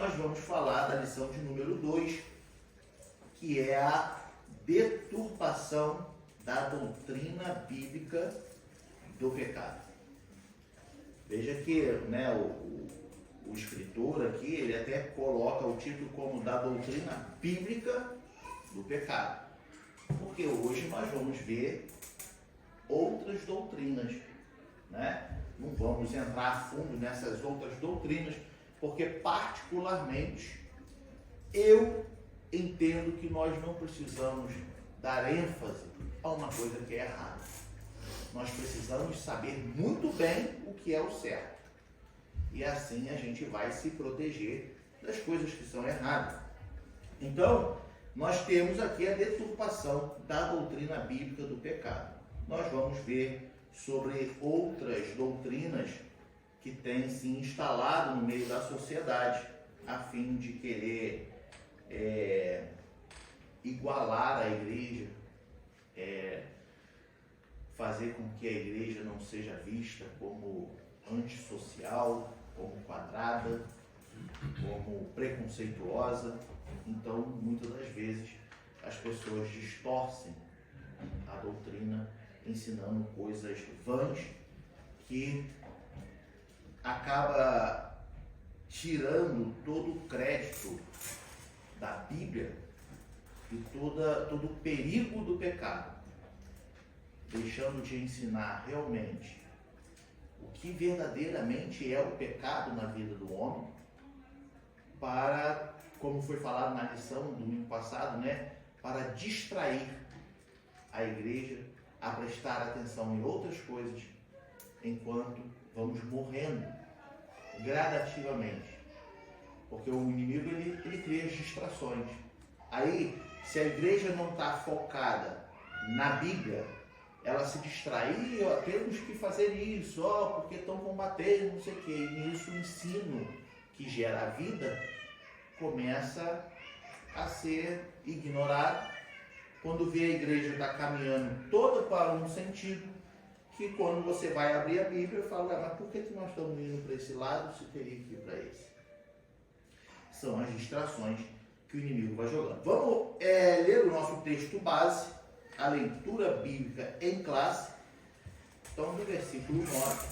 nós vamos falar da lição de número 2, que é a deturpação da doutrina bíblica do pecado. Veja que, né, o escritor aqui, ele até coloca o título como da doutrina bíblica do pecado. Porque hoje nós vamos ver outras doutrinas, né? Não vamos entrar a fundo nessas outras doutrinas, porque particularmente eu entendo que nós não precisamos dar ênfase a uma coisa que é errada. Nós precisamos saber muito bem o que é o certo. E assim a gente vai se proteger das coisas que são erradas. Então, nós temos aqui a deturpação da doutrina bíblica do pecado. Nós vamos ver sobre outras doutrinas que têm se instalado no meio da sociedade a fim de querer igualar a igreja, fazer com que a igreja não seja vista como antissocial, como quadrada, como preconceituosa. Então, muitas das vezes, as pessoas distorcem a doutrina, ensinando coisas vãs que acaba tirando todo o crédito da Bíblia e todo o perigo do pecado, deixando de ensinar realmente o que verdadeiramente é o pecado na vida do homem, para, como foi falado na lição do domingo passado, né, para distrair a igreja a prestar atenção em outras coisas, enquanto vamos morrendo gradativamente. Porque o inimigo, ele cria as distrações. Aí, se a igreja não está focada na Bíblia, ela se distrai, temos que fazer isso, porque estão combatendo, não sei o quê. E nisso o ensino que gera a vida começa a ser ignorado, quando vê a igreja está caminhando toda para um sentido, que quando você vai abrir a Bíblia, fala, mas por que nós estamos indo para esse lado se teria que ir para esse? São as distrações que o inimigo vai jogando. Vamos ler o nosso texto base, a leitura bíblica em classe. Então, do versículo 9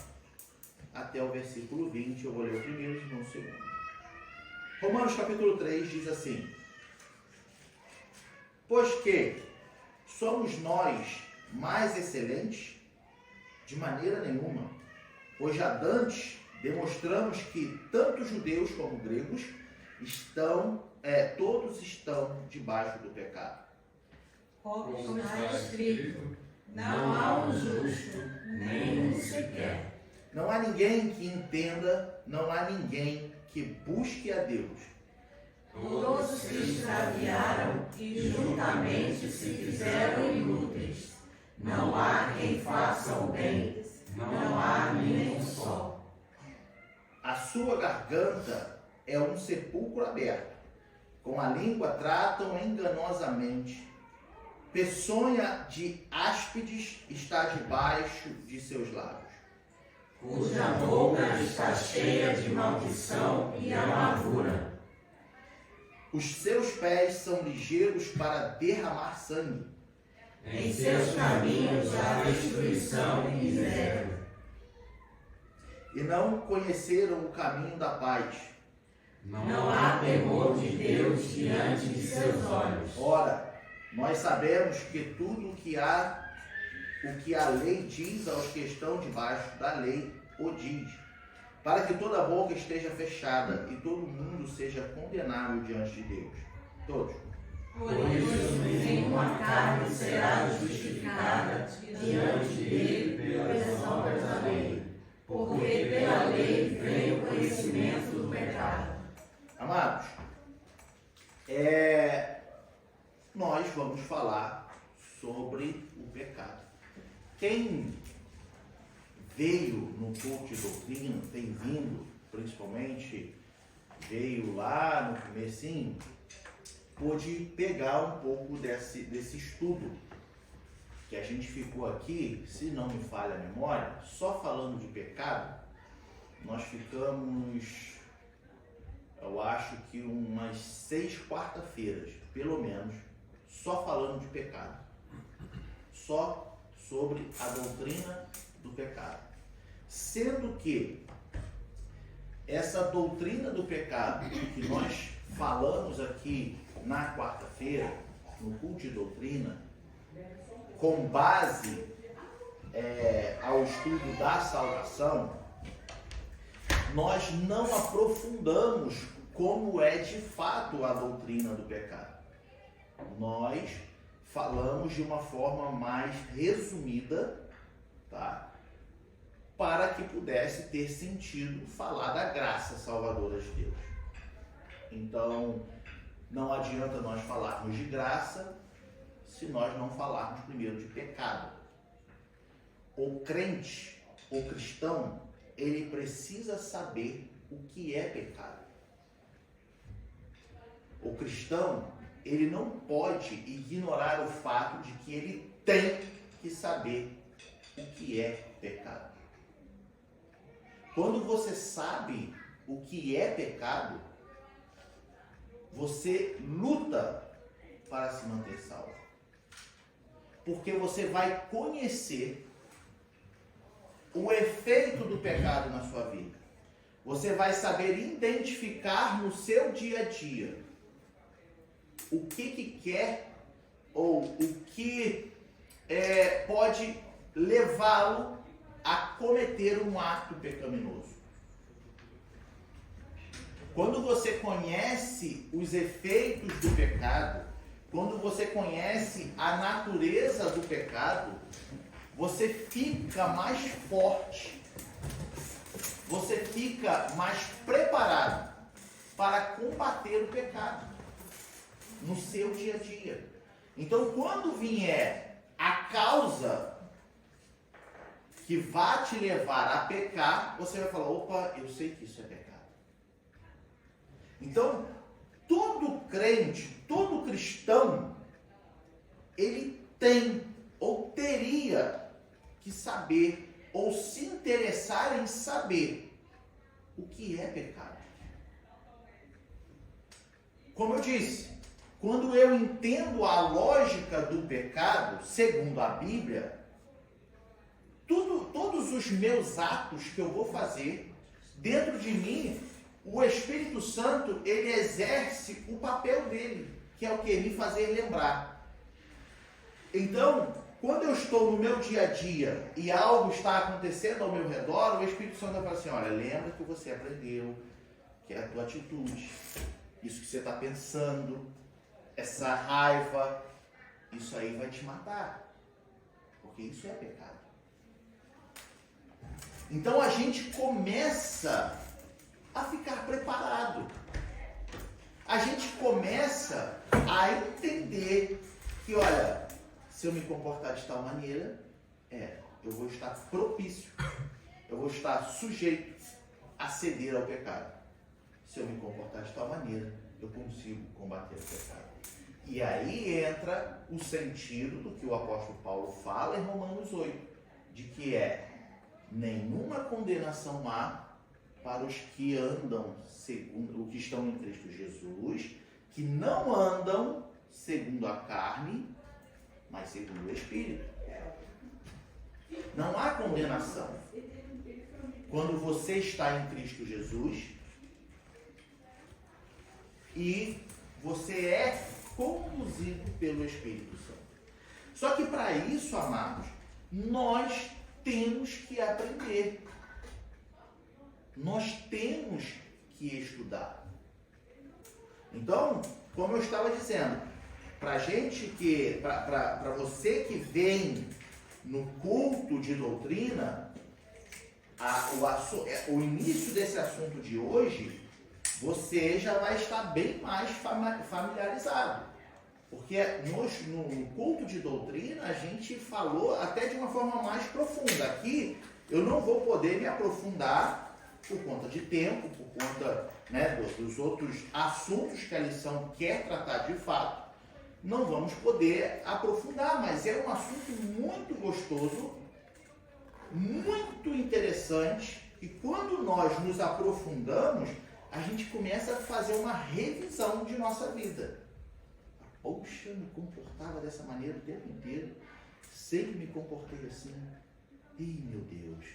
até o versículo 20, eu vou ler o primeiro e não o segundo. Romanos capítulo 3 diz assim: pois que somos nós mais excelentes? De maneira nenhuma, pois já dantes demonstramos que tanto judeus como gregos todos estão debaixo do pecado. Como está escrito, não há um justo, nem um sequer. Não há ninguém que entenda, não há ninguém que busque a Deus. Todos se extraviaram e juntamente se fizeram inúteis. Não há quem faça o bem, não há nem um só. A sua garganta é um sepulcro aberto. Com a língua tratam enganosamente. Peçonha de áspides está debaixo de seus lábios. Cuja boca está cheia de maldição e amargura. Os seus pés são ligeiros para derramar sangue. Em seus caminhos há destruição e miséria. E não conheceram o caminho da paz. Não há temor de Deus diante de seus olhos. Ora, nós sabemos que tudo o que a lei diz aos que estão debaixo da lei, o diz, para que toda boca esteja fechada e todo mundo seja condenável diante de Deus. Todos. Por isso, nenhuma carne será justificada diante dele pelas obras da lei, porque pela lei vem o conhecimento do pecado. Amados, nós vamos falar sobre o pecado. Quem veio no culto de doutrina, tem vindo, principalmente, veio lá no comecinho, pôde pegar um pouco desse estudo, que a gente ficou aqui, se não me falha a memória, só falando de pecado, nós ficamos, eu acho, acho que umas 6 quarta-feiras, pelo menos, só falando de pecado. Só sobre a doutrina do pecado. Sendo que essa doutrina do pecado que nós falamos aqui na quarta-feira, no culto de doutrina, com base ao estudo da salvação, nós não aprofundamos como é de fato a doutrina do pecado. Nós falamos de uma forma mais resumida, tá? Para que pudesse ter sentido falar da graça salvadora de Deus. Então, não adianta nós falarmos de graça se nós não falarmos primeiro de pecado. O crente, o cristão, ele precisa saber o que é pecado. O cristão, ele não pode ignorar o fato de que ele tem que saber o que é pecado. Quando você sabe o que é pecado, você luta para se manter salvo. Porque você vai conhecer o efeito do pecado na sua vida. Você vai saber identificar no seu dia a dia o que quer ou o que pode levá-lo a cometer um ato pecaminoso. Quando você conhece os efeitos do pecado, quando você conhece a natureza do pecado, você fica mais forte, você fica mais preparado para combater o pecado no seu dia a dia. Então, quando vier a causa que vai te levar a pecar, você vai falar, opa, eu sei que isso é pecado. Então, todo crente, todo cristão, ele tem ou teria que saber ou se interessar em saber o que é pecado. Como eu disse, quando eu entendo a lógica do pecado, segundo a Bíblia, todos os meus atos que eu vou fazer, dentro de mim, o Espírito Santo, ele exerce o papel dele, que é o que? Me fazer lembrar. Então, quando eu estou no meu dia a dia e algo está acontecendo ao meu redor, o Espírito Santo vai falar assim, olha, lembra que você aprendeu, que é a tua atitude, isso que você está pensando, essa raiva, isso aí vai te matar, porque isso é pecado. Então a gente começa a ficar preparado. A gente começa a entender que, olha, se eu me comportar de tal maneira, eu vou estar propício, eu vou estar sujeito a ceder ao pecado. Se eu me comportar de tal maneira, eu consigo combater o pecado. E aí entra o sentido do que o apóstolo Paulo fala em Romanos 8, de que nenhuma condenação há para os que andam segundo o que estão em Cristo Jesus, que não andam segundo a carne, mas segundo o Espírito. Não há condenação. Quando você está em Cristo Jesus e você é conduzido pelo Espírito Santo. Só que para isso, amados, nós temos que aprender. Nós temos que estudar. Então, como eu estava dizendo, para você que vem no culto de doutrina, o início desse assunto de hoje, você já vai estar bem mais familiarizado. Porque no culto de doutrina a gente falou até de uma forma mais profunda. Aqui eu não vou poder me aprofundar por conta de tempo, por conta dos outros assuntos que a lição quer tratar de fato. Não vamos poder aprofundar, mas é um assunto muito gostoso, muito interessante, e quando nós nos aprofundamos, a gente começa a fazer uma revisão de nossa vida. Poxa, eu me comportava dessa maneira o tempo inteiro, sempre me comportei assim. Ih, meu Deus,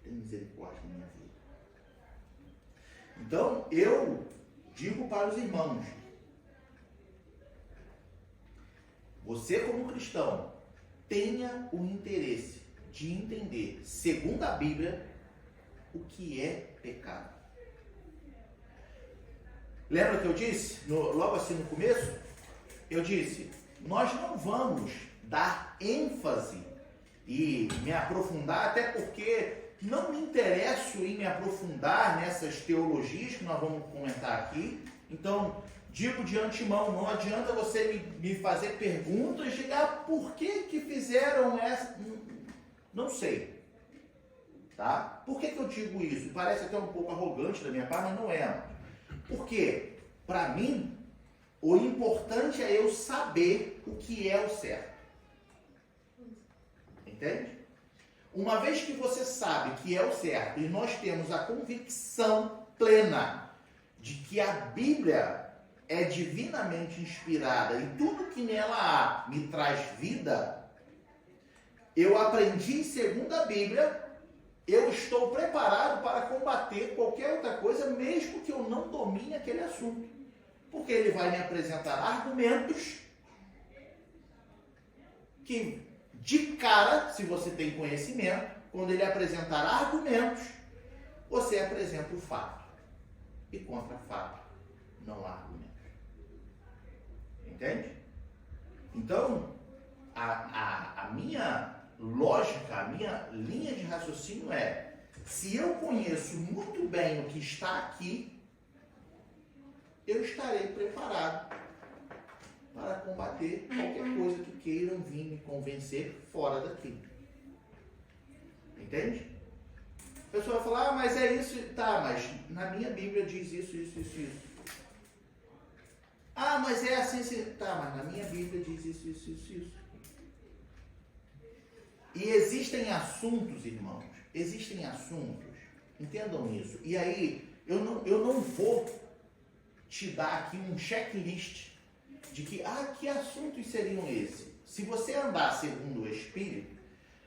tem misericórdia na minha vida. Então, eu digo para os irmãos, você como cristão, tenha o interesse de entender, segundo a Bíblia, o que é pecado. Lembra que eu disse, logo assim no começo? Eu disse, nós não vamos dar ênfase e me aprofundar, até porque não me interesso em me aprofundar nessas teologias que nós vamos comentar aqui. Então, digo de antemão, não adianta você me fazer perguntas, dizer, por que fizeram essa? Não sei. Tá? Por que eu digo isso? Parece até um pouco arrogante da minha parte, mas não é. Porque, para mim, o importante é eu saber o que é o certo. Entende? Uma vez que você sabe que é o certo e nós temos a convicção plena de que a Bíblia é divinamente inspirada e tudo que nela há me traz vida, eu aprendi segundo a Bíblia, eu estou preparado para combater qualquer outra coisa, mesmo que eu não domine aquele assunto. Porque ele vai me apresentar argumentos que, de cara, se você tem conhecimento, quando ele apresentar argumentos, você apresenta o fato. E contra fato, não há argumentos. Entende? Então, a minha lógica, a minha linha de raciocínio é, se eu conheço muito bem o que está aqui, eu estarei preparado para combater qualquer coisa que queiram vir me convencer fora daqui. Entende? A pessoa vai falar, mas é isso, tá, mas na minha Bíblia diz isso. Ah, mas é assim, tá, mas na minha Bíblia diz isso. E existem assuntos, irmãos, entendam isso. E aí, eu não vou te dar aqui um checklist de que assuntos seriam esses. Se você andar segundo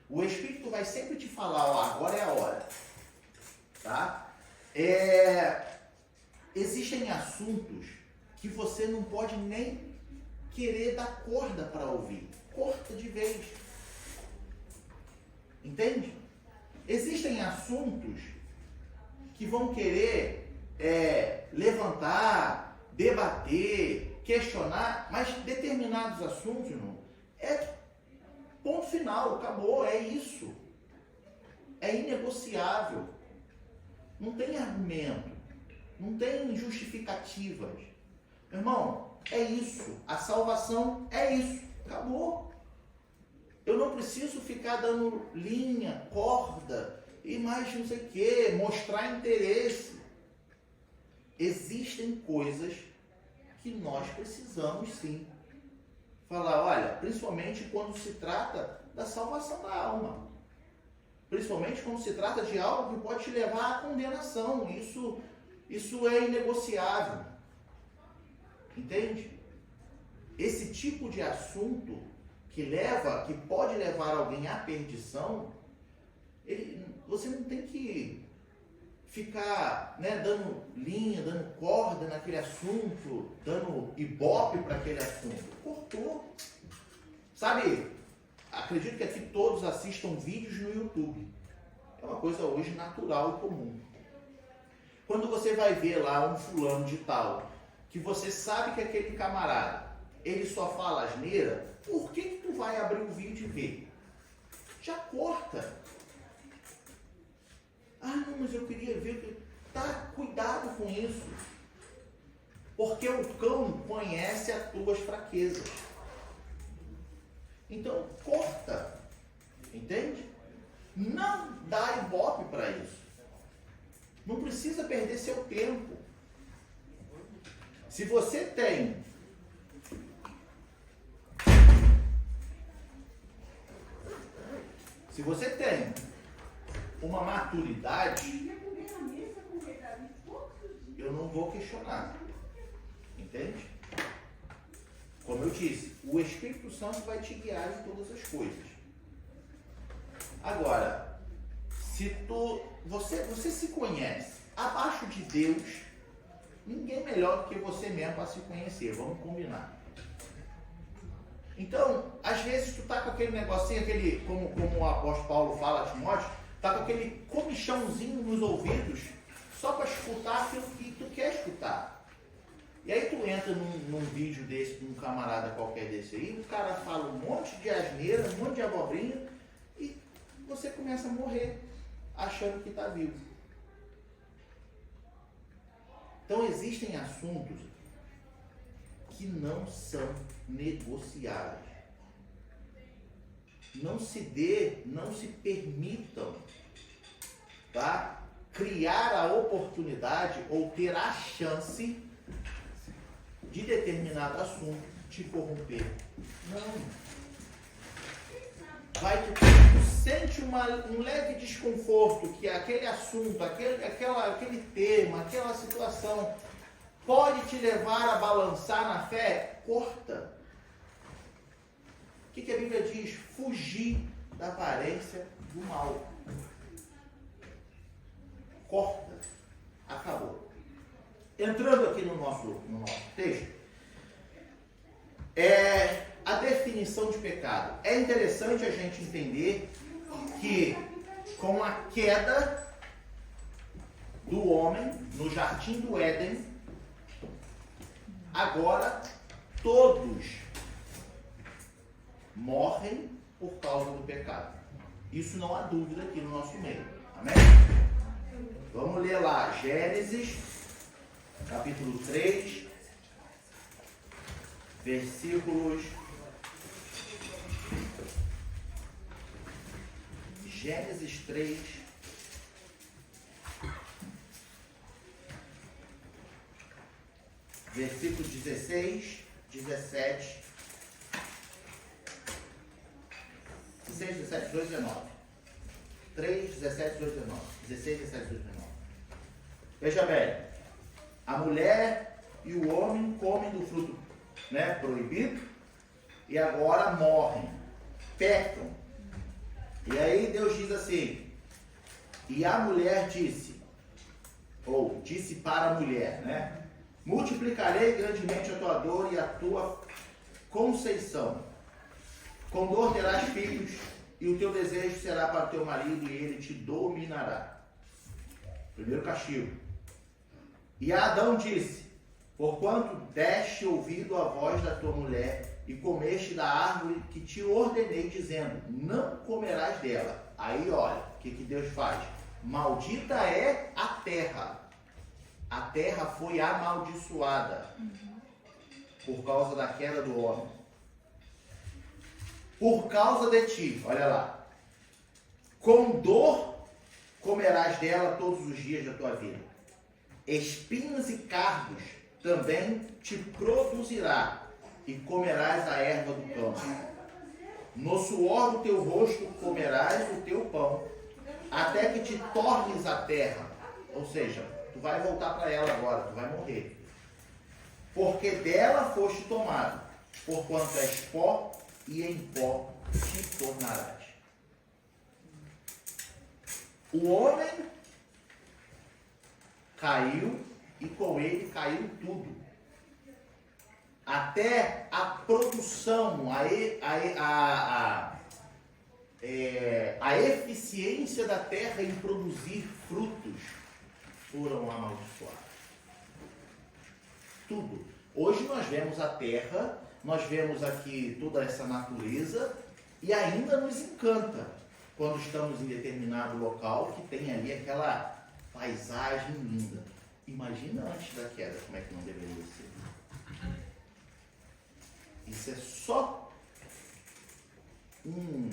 o Espírito vai sempre te falar, agora é a hora. Tá? Existem assuntos que você não pode nem querer dar corda para ouvir. Corta de vez. Entende? Existem assuntos que vão querer levantar, debater, questionar, mas determinados assuntos, irmão, ponto final, acabou, é isso. É inegociável. Não tem argumento, não tem justificativas. Irmão, é isso. A salvação é isso. Acabou. Eu não preciso ficar dando linha, corda e mais não sei o que, mostrar interesse. Existem coisas que nós precisamos sim falar, olha, principalmente quando se trata da salvação da alma. Principalmente quando se trata de algo que pode te levar à condenação. Isso é inegociável. Entende? Esse tipo de assunto que pode levar alguém à perdição, você não tem que ficar dando linha, dando corda naquele assunto, dando ibope para aquele assunto. Cortou. Sabe, acredito que aqui todos assistam vídeos no YouTube. É uma coisa hoje natural e comum. Quando você vai ver lá um fulano de tal, que você sabe que aquele camarada, ele só fala asneira, por que tu vai abrir o vídeo e ver? Já corta. Ah, não, mas eu queria ver. Tá, cuidado com isso. Porque o cão conhece as tuas fraquezas. Então, corta. Entende? Não dá ibope para isso. Não precisa perder seu tempo. Se você tem uma maturidade, eu não vou questionar. Entende? Como eu disse, o Espírito Santo vai te guiar em todas as coisas. Agora, se você se conhece, abaixo de Deus, ninguém melhor do que você mesmo para se conhecer, vamos combinar. Então, às vezes tu tá com aquele negocinho, como o apóstolo Paulo fala a Timóteo, tá com aquele comichãozinho nos ouvidos, só para escutar aquilo que tu quer escutar. E aí tu entra num vídeo desse, de um camarada qualquer desse aí, o cara fala um monte de asneira, um monte de abobrinha, e você começa a morrer, achando que está vivo. Então existem assuntos que não são negociáveis. Não se permitam, tá? Criar a oportunidade ou ter a chance de determinado assunto te corromper. Não. Tu sente um leve desconforto que aquele assunto, aquele tema, aquela situação pode te levar a balançar na fé, corta. O que a Bíblia diz? Fugir da aparência do mal. Corta. Acabou. Entrando aqui no nosso texto, a definição de pecado. É interessante a gente entender que com a queda do homem no jardim do Éden, agora todos morrem por causa do pecado. Isso não há dúvida aqui no nosso meio. Amém? Vamos ler lá, Gênesis, capítulo 3, versículos... Gênesis 3, versículos 16, 17, 17, 18, 19. 3, 17, 18, 19. 16, 17, 18, 19. Veja bem, a mulher e o homem comem do fruto, né, proibido e agora morrem, pecam. E aí Deus diz assim, e a mulher disse para a mulher, né? Multiplicarei grandemente a tua dor e a tua conceição. Com dor terás filhos, e o teu desejo será para o teu marido, e ele te dominará. Primeiro castigo. E Adão disse, porquanto deste ouvido à voz da tua mulher, e comeste da árvore que te ordenei, dizendo, não comerás dela. Aí olha, o que Deus faz? Maldita é a terra. A terra foi amaldiçoada por causa da queda do homem. Por causa de ti, olha lá. Com dor comerás dela todos os dias da tua vida. Espinhos e cardos também te produzirá, e comerás a erva do campo. No suor do teu rosto comerás o teu pão, até que te tornes a terra. Ou seja, tu vai voltar para ela agora, tu vai morrer. Porque dela foste tomado, porquanto és pó, e em pó te tornarás. O homem caiu, e com ele caiu tudo. Até a produção, a eficiência da terra em produzir frutos foram amaldiçoados. Tudo. Hoje nós vemos a terra, nós vemos aqui toda essa natureza e ainda nos encanta quando estamos em determinado local que tem ali aquela paisagem linda. Imagina antes da queda como é que não deveria ser. Isso é só um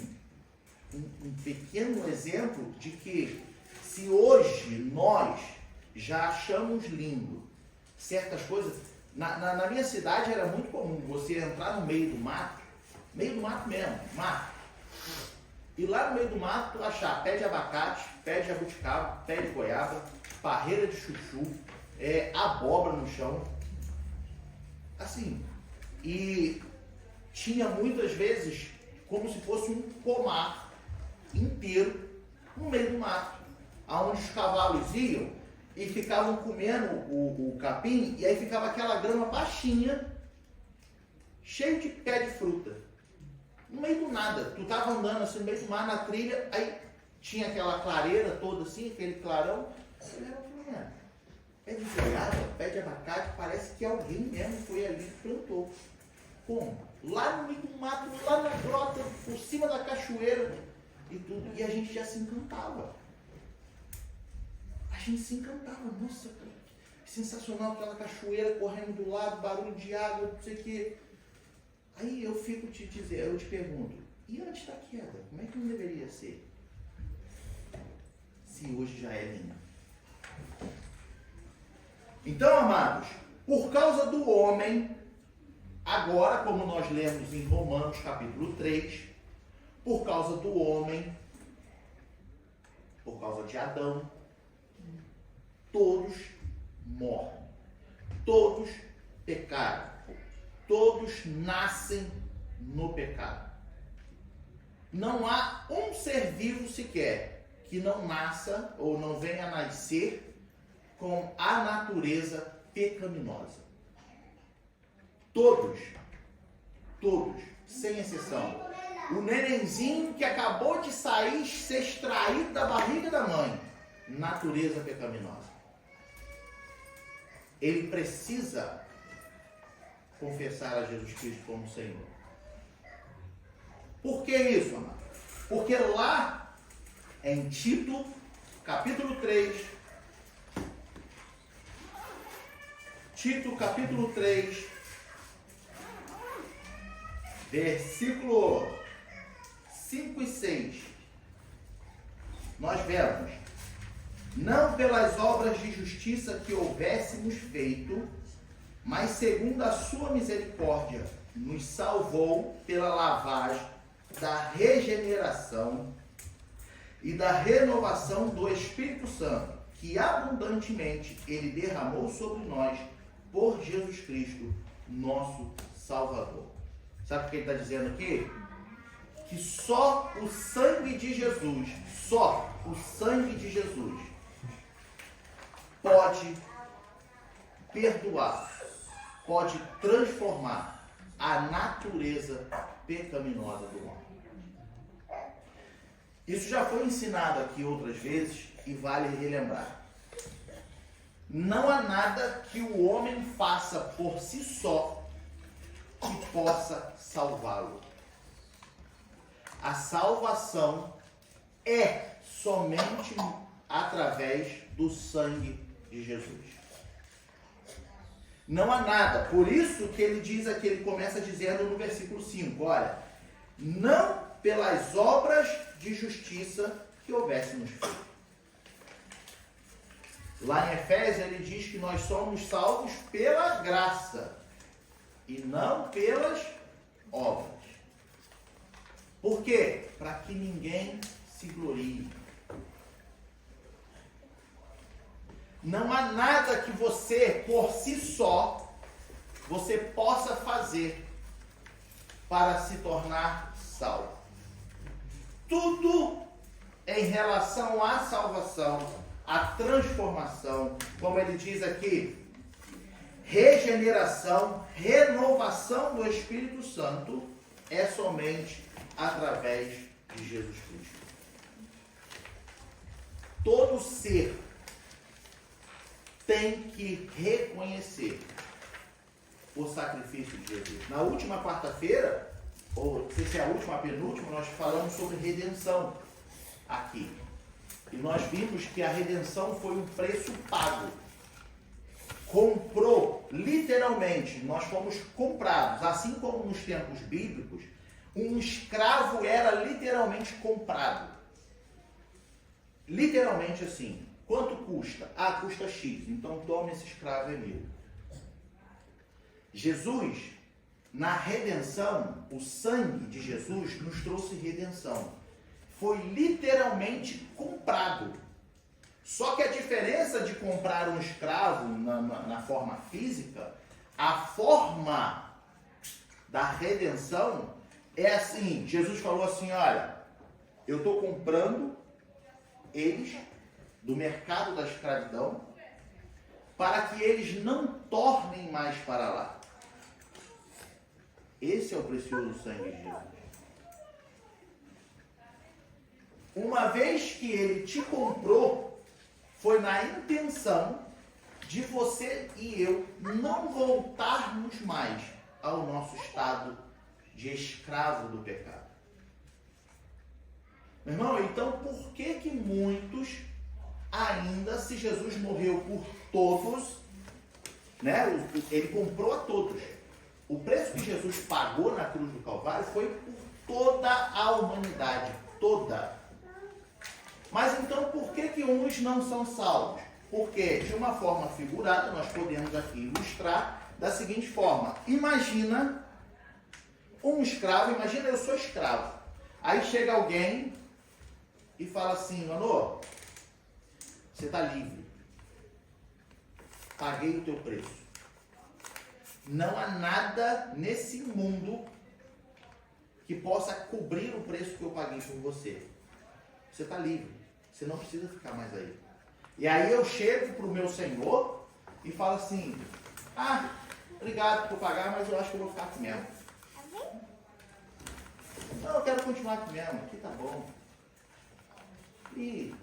pequeno exemplo de que se hoje nós já achamos lindo certas coisas, na minha cidade era muito comum você entrar no meio do mato mesmo, mato, e lá no meio do mato tu achar pé de abacate, pé de jabuticaba, pé de goiaba, parreira de chuchu, abóbora no chão. Assim, e tinha muitas vezes como se fosse um pomar inteiro no meio do mato, aonde os cavalos iam e ficavam comendo o capim, e aí ficava aquela grama baixinha, cheio de pé de fruta, no meio do nada. Tu tava andando assim no meio do mar, na trilha, aí tinha aquela clareira toda assim, aquele clarão. Eu olhava e falava, pé de goiaba, pé de abacate, parece que alguém mesmo foi ali e plantou. Como? Lá no meio do mato, lá na grota, por cima da cachoeira e tudo, e a gente já se encantava. A gente se encantava, nossa, que sensacional, aquela cachoeira correndo do lado, barulho de água, não sei o quê. Aí eu fico eu te pergunto, e antes da queda, como é que não deveria ser? Se hoje já é linda. Então, amados, por causa do homem, agora, como nós lemos em Romanos capítulo 3, por causa do homem, por causa de Adão, todos morrem, todos pecaram, todos nascem no pecado. Não há um ser vivo sequer que não nasça ou não venha a nascer com a natureza pecaminosa. Todos, sem exceção. O nenenzinho que acabou de sair, ser extraído da barriga da mãe, natureza pecaminosa. Ele precisa confessar a Jesus Cristo como Senhor. Por que isso, amado? Porque lá em Tito, capítulo 3, Tito, capítulo 3, versículo 5 e 6, nós vemos: não pelas obras de justiça que houvéssemos feito, mas segundo a sua misericórdia, nos salvou pela lavagem da regeneração e da renovação do Espírito Santo, que abundantemente Ele derramou sobre nós por Jesus Cristo, nosso Salvador. Sabe o que ele está dizendo aqui? Que só o sangue de Jesus, pode perdoar, pode transformar a natureza pecaminosa do homem. Isso já foi ensinado aqui outras vezes e vale relembrar. Não há nada que o homem faça por si só que possa salvá-lo. A salvação é somente através do sangue de Jesus. Não há nada. Por isso que ele diz aqui, ele começa dizendo no versículo 5, olha, não pelas obras de justiça que houvéssemos feito. Lá em Efésios ele diz que nós somos salvos pela graça e não pelas obras. Por quê? Para que ninguém se glorie. Não há nada que você, por si só, você possa fazer para se tornar salvo. Tudo em relação à salvação, à transformação, como ele diz aqui, regeneração, renovação do Espírito Santo, é somente através de Jesus Cristo. Todo ser tem que reconhecer o sacrifício de Jesus. Na última quarta-feira, ou não sei se é a última, a penúltima, nós falamos sobre redenção aqui. E nós vimos que a redenção foi um preço pago. Comprou, literalmente, nós fomos comprados. Assim como nos tempos bíblicos, um escravo era literalmente comprado. Literalmente assim. Quanto custa? Ah, custa X. Então toma esse escravo, é meu. Jesus, na redenção, o sangue de Jesus nos trouxe redenção. Foi literalmente comprado. Só que a diferença de comprar um escravo na forma física, a forma da redenção é assim. Jesus falou assim, olha, eu estou comprando eles do mercado da escravidão para que eles não tornem mais para lá. Esse é o precioso sangue de Jesus. Uma vez que ele te comprou, foi na intenção de você e eu não voltarmos mais ao nosso estado de escravo do pecado. Meu irmão, então por que muitos ainda, se Jesus morreu por todos, né? Ele comprou a todos. O preço que Jesus pagou na cruz do Calvário foi por toda a humanidade, toda. Mas então por que uns não são salvos? Porque, de uma forma figurada, nós podemos aqui ilustrar da seguinte forma. Imagina um escravo, imagina eu sou escravo. Aí chega alguém e fala assim, Manô, você está livre. Paguei o teu preço. Não há nada nesse mundo que possa cobrir o preço que eu paguei por você. Você está livre. Você não precisa ficar mais aí. E aí eu chego para o meu Senhor e falo assim, obrigado por pagar, mas eu acho que eu vou ficar aqui mesmo. Não, eu quero continuar aqui mesmo, aqui tá bom. E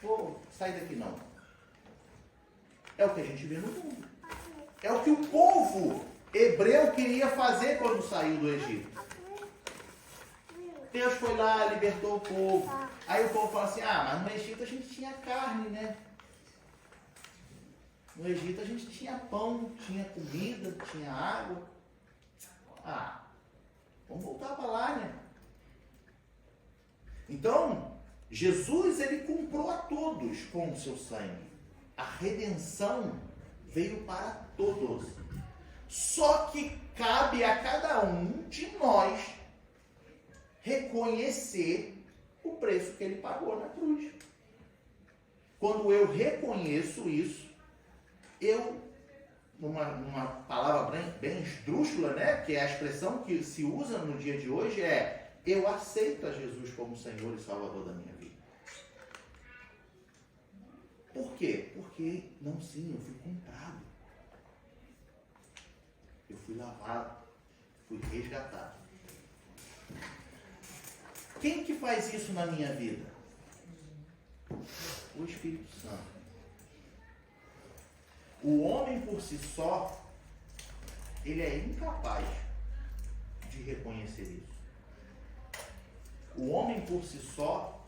vou sair daqui não. É o que a gente vê no mundo. É o que o povo hebreu queria fazer quando saiu do Egito. Deus foi lá, libertou o povo. Aí o povo fala assim, mas no Egito a gente tinha carne, né? No Egito a gente tinha pão, tinha comida, tinha água. Vamos voltar para lá, né? Então, Jesus, ele comprou a todos com o seu sangue. A redenção veio para todos. Só que cabe a cada um de nós reconhecer o preço que ele pagou na cruz. Quando eu reconheço isso, eu, numa palavra bem esdrúxula, né, que é a expressão que se usa no dia de hoje, eu aceito a Jesus como Senhor e Salvador da minha vida. Por quê? Porque, eu fui comprado. Eu fui lavado, fui resgatado. Quem que faz isso na minha vida? O Espírito Santo. O homem por si só, ele é incapaz de reconhecer isso. O homem por si só,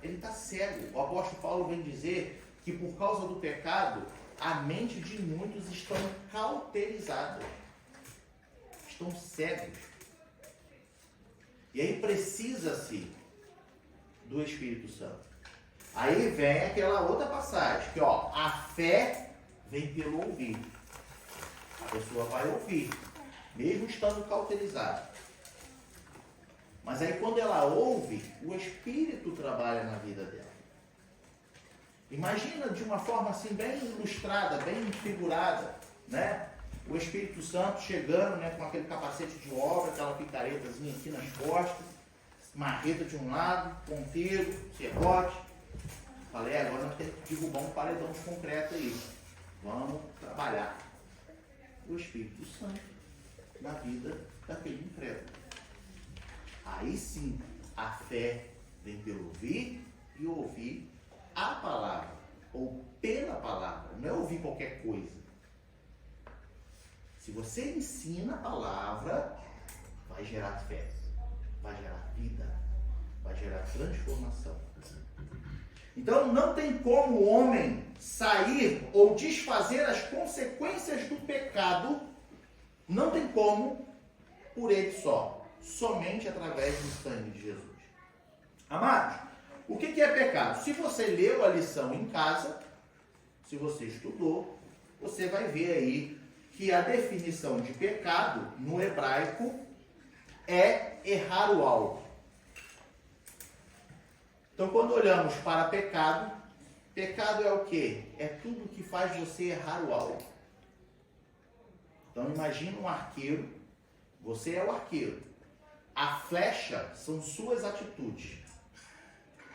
ele está cego. O apóstolo Paulo vem dizer que por causa do pecado, a mente de muitos estão cauterizadas. Estão cegos. E aí precisa-se do Espírito Santo. Aí vem aquela outra passagem, que a fé vem pelo ouvir. A pessoa vai ouvir, mesmo estando cauterizada. Mas aí quando ela ouve, o Espírito trabalha na vida dela. Imagina de uma forma assim bem ilustrada, bem figurada, né? O Espírito Santo chegando, né, com aquele capacete de obra, aquela picaretazinha aqui nas costas, marreta de um lado, ponteiro, serrote. Falei, agora nós temos que derrubar um paredão de concreto aí. Vamos trabalhar. O Espírito Santo na vida daquele incrédulo. Aí sim, a fé vem pelo ouvir e ouvir a palavra, ou pela palavra, não é ouvir qualquer coisa. Se você ensina a palavra, vai gerar fé, vai gerar vida, vai gerar transformação. Então não tem como o homem sair ou desfazer as consequências do pecado, não tem como por ele só, somente através do sangue de Jesus. Amados, o que é pecado? Se você leu a lição em casa, se você estudou, você vai ver aí que a definição de pecado no hebraico é errar o alvo. Então, quando olhamos para pecado, pecado é o quê? É tudo que faz você errar o alvo. Então, imagina um arqueiro, você é o arqueiro. A flecha são suas atitudes.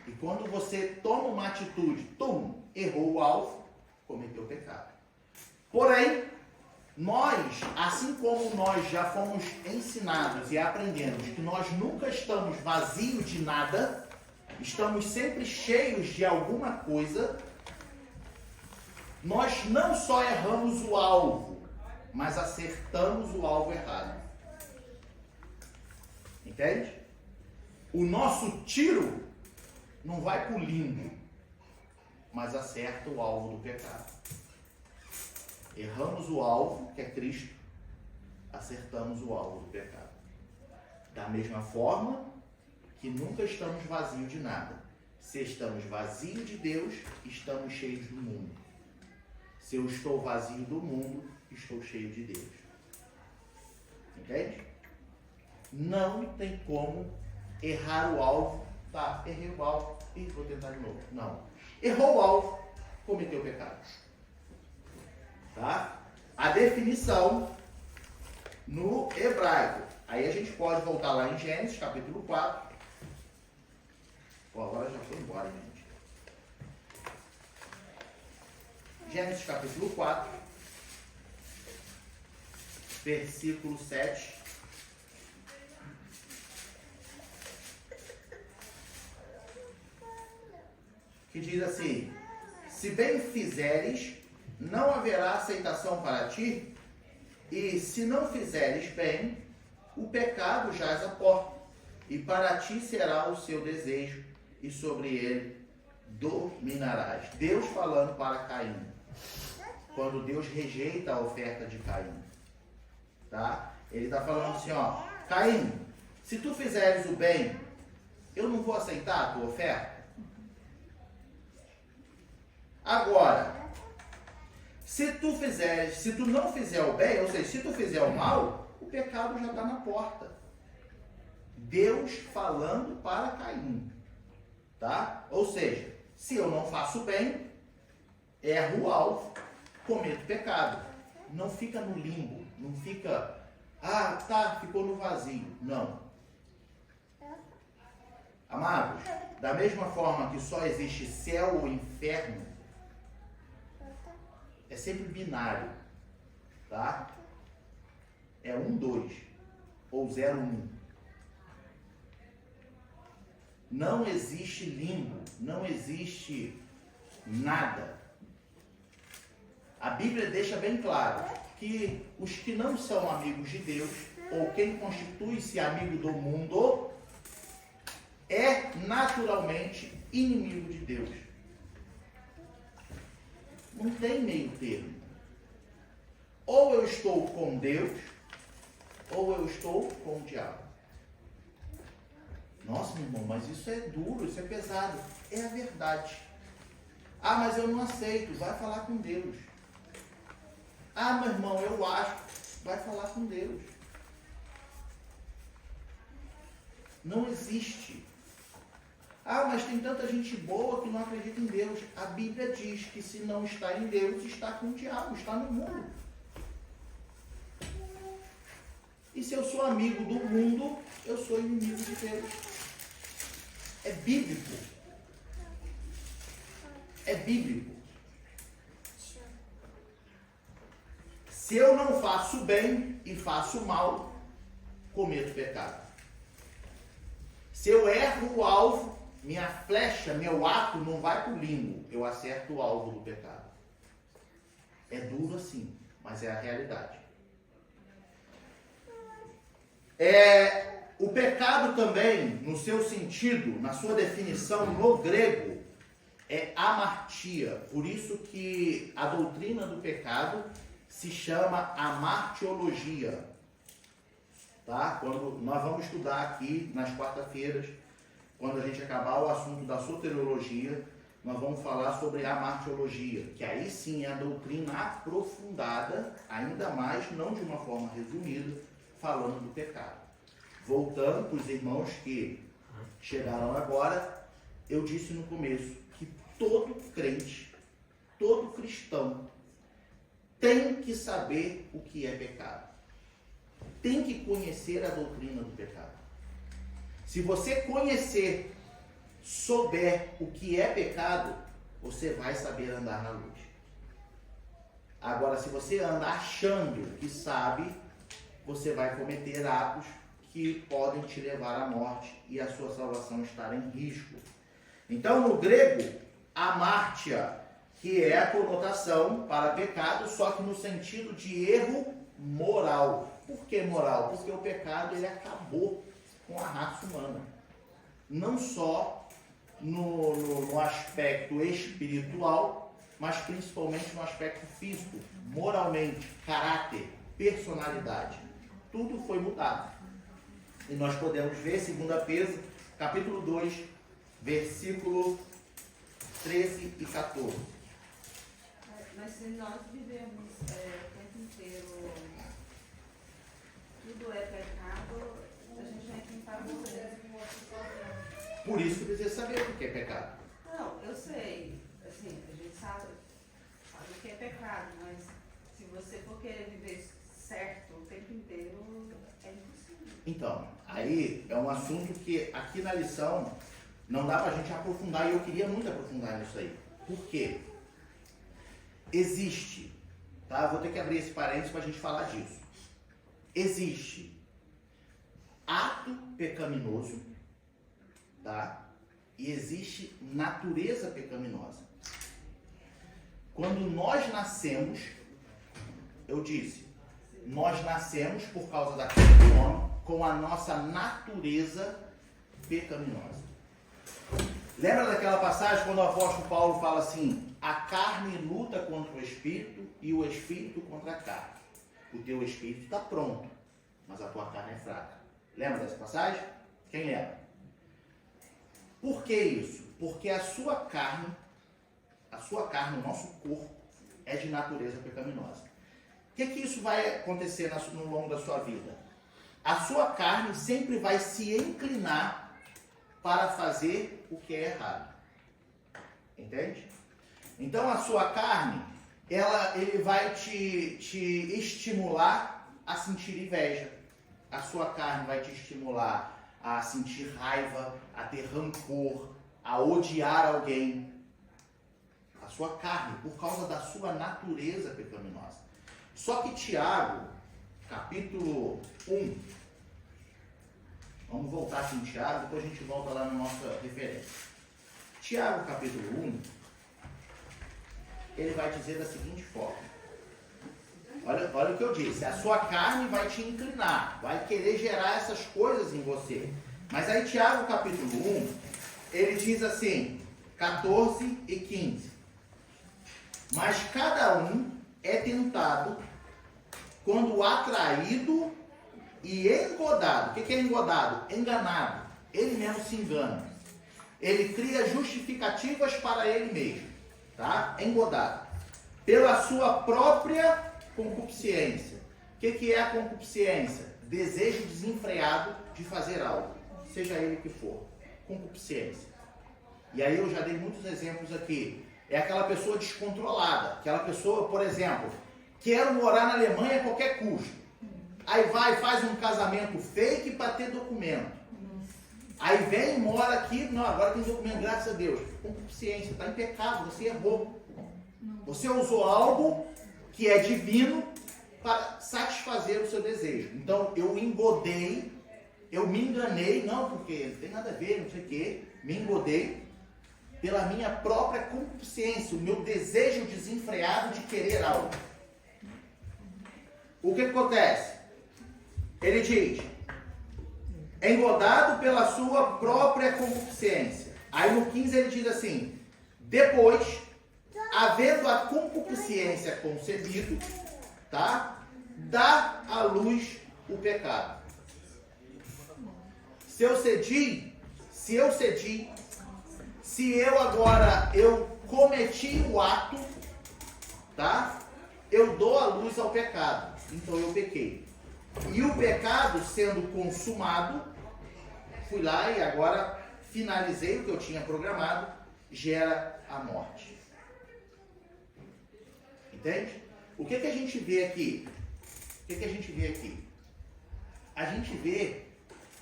E quando você toma uma atitude, errou o alvo, cometeu pecado. Porém, nós, assim como nós já fomos ensinados e aprendemos que nós nunca estamos vazios de nada, estamos sempre cheios de alguma coisa, nós não só erramos o alvo, mas acertamos o alvo errado. Entende? O nosso tiro não vai para o limbo, mas acerta o alvo do pecado. Erramos o alvo, que é Cristo, acertamos o alvo do pecado. Da mesma forma que nunca estamos vazios de nada. Se estamos vazios de Deus, estamos cheios do mundo. Se eu estou vazio do mundo, estou cheio de Deus. Entende? Não tem como errar o alvo. Tá, errei o alvo. Ih, vou tentar de novo. Não. Errou o alvo, cometeu pecado. Tá? A definição no hebraico. Aí a gente pode voltar lá em Gênesis, capítulo 4. Pô, agora já foi embora, gente. Gênesis, capítulo 4. Versículo 7. Que diz assim: se bem fizeres, não haverá aceitação para ti, e se não fizeres bem, o pecado jaz à porta, e para ti será o seu desejo, e sobre ele dominarás. Deus falando para Caim, quando Deus rejeita a oferta de Caim, tá? Ele está falando assim, ó: Caim, se tu fizeres o bem, eu não vou aceitar a tua oferta. Agora, se tu não fizer o bem, ou seja, se tu fizer o mal, o pecado já está na porta. Deus falando para Caim, tá? Ou seja, se eu não faço bem, erro o alvo, cometo pecado. Não fica no limbo, não fica, ficou no vazio. Não. Amados, da mesma forma que só existe céu ou inferno, é sempre binário, tá? É 1, 2 ou 0, 1. Não existe limbo, não existe nada. A Bíblia deixa bem claro que os que não são amigos de Deus, ou quem constitui-se amigo do mundo, é naturalmente inimigo de Deus. Não tem meio termo. Ou eu estou com Deus, ou eu estou com o diabo. Nossa, meu irmão, mas isso é duro, isso é pesado. É a verdade. Mas eu não aceito. Vai falar com Deus. Meu irmão, eu acho. Vai falar com Deus. Não existe. Mas tem tanta gente boa que não acredita em Deus. A Bíblia diz que se não está em Deus, está com o diabo, está no mundo. E se eu sou amigo do mundo, eu sou inimigo de Deus. É bíblico. É bíblico. Se eu não faço bem e faço mal, cometo pecado. Se eu erro o alvo, minha flecha, meu ato não vai para o limbo, eu acerto o alvo do pecado. É duro assim, mas é a realidade. O pecado também, no seu sentido, na sua definição no grego, é amartia. Por isso que a doutrina do pecado se chama amartiologia. Tá? Quando nós vamos estudar aqui nas quarta-feiras, quando a gente acabar o assunto da soteriologia, nós vamos falar sobre a amartiologia, que aí sim é a doutrina aprofundada, ainda mais, não de uma forma resumida, falando do pecado. Voltando para os irmãos que chegaram agora, eu disse no começo que todo crente, todo cristão, tem que saber o que é pecado. Tem que conhecer a doutrina do pecado. Se você conhecer, souber o que é pecado, você vai saber andar na luz. Agora, se você anda achando que sabe, você vai cometer atos que podem te levar à morte e a sua salvação estar em risco. Então, no grego, amártia, que é a conotação para pecado, só que no sentido de erro moral. Por que moral? Porque o pecado ele acabou com a raça humana. Não só no aspecto espiritual, mas principalmente no aspecto físico, moralmente, caráter, personalidade. Tudo foi mudado. E nós podemos ver, 2 Pedro, capítulo 2, versículo 13 e 14. Mas se nós vivemos o tempo inteiro, tudo é pecado, a gente vai enfrentar você. Por isso precisa saber o que é pecado. Não, eu sei. Assim, a gente sabe o que é pecado, mas se você for querer viver certo o tempo inteiro, é impossível. Então, aí é um assunto que aqui na lição não dá pra gente aprofundar, e eu queria muito aprofundar nisso aí. Por quê? Existe, tá? Vou ter que abrir esse parênteses pra gente falar disso. Existe ato pecaminoso, tá? E existe natureza pecaminosa. Quando nós nascemos, eu disse, nós nascemos por causa da queda do homem com a nossa natureza pecaminosa. Lembra daquela passagem quando o apóstolo Paulo fala assim: a carne luta contra o espírito e o espírito contra a carne. O teu espírito está pronto, mas a tua carne é fraca. Lembra dessa passagem? Quem lembra? Por que isso? Porque a sua carne, o nosso corpo, é de natureza pecaminosa. O que isso vai acontecer no longo da sua vida? A sua carne sempre vai se inclinar para fazer o que é errado. Entende? Então a sua carne, ele vai te estimular a sentir inveja. A sua carne vai te estimular a sentir raiva, a ter rancor, a odiar alguém. A sua carne, por causa da sua natureza pecaminosa. Só que Tiago, capítulo 1, vamos voltar aqui em Tiago, depois a gente volta lá na nossa referência. Tiago, capítulo 1, ele vai dizer da seguinte forma. Olha o que eu disse. A sua carne vai te inclinar, vai querer gerar essas coisas em você. Mas aí Tiago, capítulo 1, ele diz assim, 14 e 15. Mas cada um é tentado quando atraído e engodado. O que é engodado? Enganado. Ele mesmo se engana. Ele cria justificativas para ele mesmo. Tá? Engodado. Pela sua própria concupiscência. O que é a concupiscência? Desejo desenfreado de fazer algo. Seja ele o que for. Concupiscência. E aí eu já dei muitos exemplos aqui. É aquela pessoa descontrolada. Aquela pessoa, por exemplo, quero morar na Alemanha a qualquer custo. Aí vai e faz um casamento fake para ter documento. Aí vem e mora aqui, não, agora tem documento, graças a Deus. Concupiscência, está em pecado, você errou. Você usou algo que é divino para satisfazer o seu desejo. Então eu engodei, eu me enganei, não, porque não tem nada a ver, não sei o quê, me engodei pela minha própria concupiscência, o meu desejo desenfreado de querer algo. O que acontece? Ele diz, engodado pela sua própria concupiscência. Aí no 15 ele diz assim, depois, havendo a concupiscência concebido, tá? Dá à luz o pecado. Se eu cedi, se eu agora cometi o ato, tá? Eu dou a luz ao pecado. Então eu pequei. E o pecado sendo consumado, fui lá e agora finalizei o que eu tinha programado, gera a morte. Entende? O que a gente vê aqui? O que a gente vê aqui? A gente vê,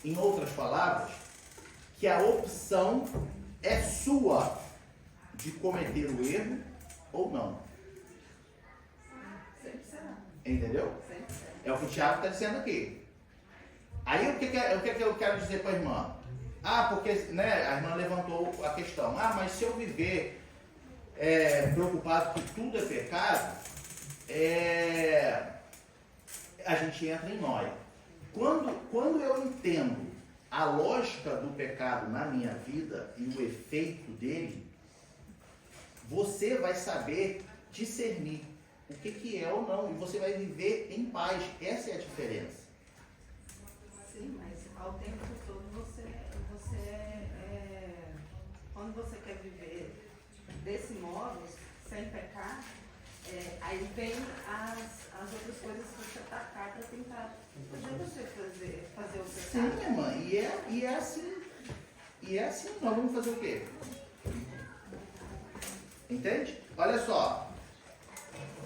em outras palavras, que a opção é sua de cometer o erro ou não. Sempre será. Entendeu? Sempre será. É o que o Thiago está dizendo aqui. Aí o que eu quero dizer para a irmã? Porque né, a irmã levantou a questão. Mas se eu viver preocupado que tudo é pecado, a gente entra em nóia. Quando eu entendo a lógica do pecado na minha vida e o efeito dele, você vai saber discernir o que é ou não, e você vai viver em paz. Essa é a diferença. Sim, mas ao tempo todo quando você quer viver desse modo, sem pecar, aí vem as outras coisas que você atacar para tentar fazer você fazer o pecado. Sim, irmã, e é assim. E é assim, nós vamos fazer o quê? Entende? Olha só.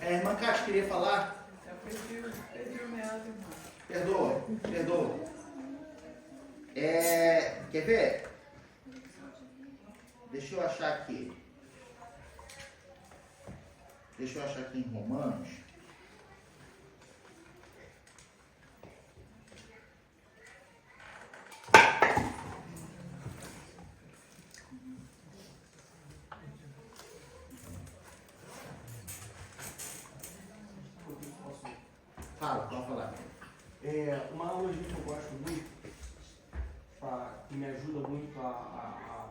A irmã Cátia queria falar? Eu perdi o meado, Perdoa. Quer ver? Deixa eu achar aqui. Em Romanos. Pode falar. Uma analogia que eu gosto muito, que me ajuda muito a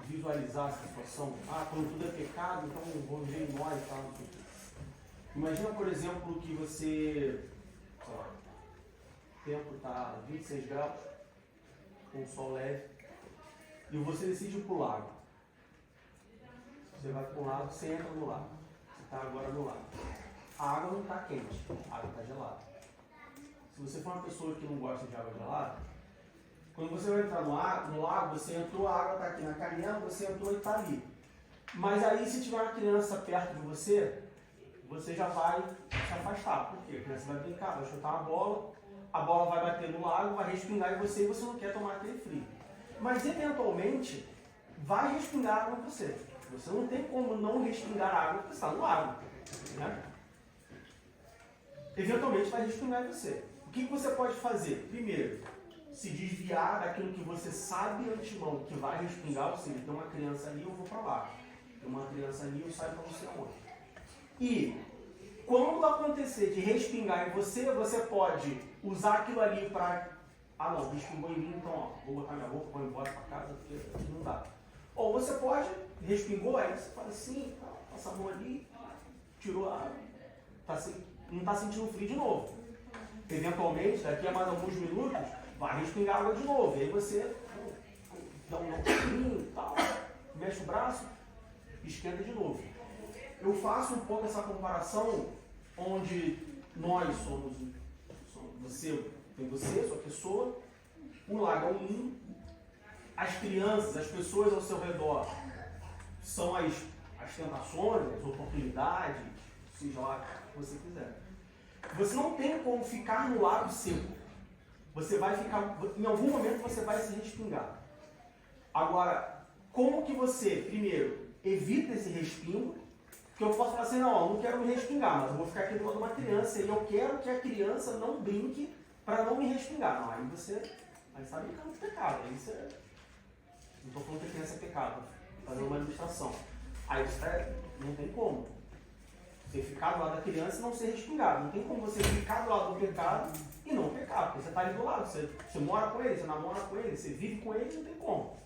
visualizar a situação. Quando tudo é pecado, então vou viver em nós e tal. Imagina, por exemplo, que você, o tempo está 26 graus, com sol leve, e você decide ir para o lago. Você vai para um lago, você entra no lago. Você está agora no lago. A água não está quente, a água está gelada. Se você for uma pessoa que não gosta de água gelada, quando você vai entrar no lago, você entrou, a água está aqui na canela, você entrou e está ali. Mas aí, se tiver uma criança perto de você já vai se afastar. Por quê? A criança vai brincar, vai chutar uma bola, a bola vai bater no lago, vai respingar em você e você não quer tomar aquele frio. Mas, eventualmente, vai respingar água em você. Você não tem como não respingar água porque está no lago. Né? Eventualmente vai respingar em você. O que você pode fazer? Primeiro, se desviar daquilo que você sabe de antemão que vai respingar, ou seja, tem uma criança ali, eu vou para lá. Tem uma criança ali, eu saio para você aonde. E quando acontecer de respingar em você, você pode usar aquilo ali para... não, respingou em mim, então vou botar minha roupa, vou embora para casa, porque não dá. Ou você pode, respingou, aí você fala assim, passa a mão ali, tirou a água, não está sentindo frio de novo. Eventualmente, daqui a mais alguns minutos, vai respingar água de novo. E aí você dá um pouquinho e tal, mexe o braço, esquenta de novo. Eu faço um pouco essa comparação onde nós somos você, sua pessoa, o lago é um ninho, as crianças, as pessoas ao seu redor são as tentações, as oportunidades, seja lá o que você quiser. Você não tem como ficar no lago seco. Você vai ficar, em algum momento você vai se respingar. Agora, como que você, primeiro, evita esse respingo? Porque eu posso falar assim, não, eu não quero me respingar, mas eu vou ficar aqui do lado de uma criança e eu quero que a criança não brinque para não me respingar. Não, aí você está brincando de pecado. Aí você, não estou falando que a criança é pecado, estou fazendo uma ilustração. Aí você não tem como. Você ficar do lado da criança e não ser respingado. Não tem como você ficar do lado do pecado e não pecar, porque você está ali do lado. Você mora com ele, você namora com ele, você vive com ele, não tem como.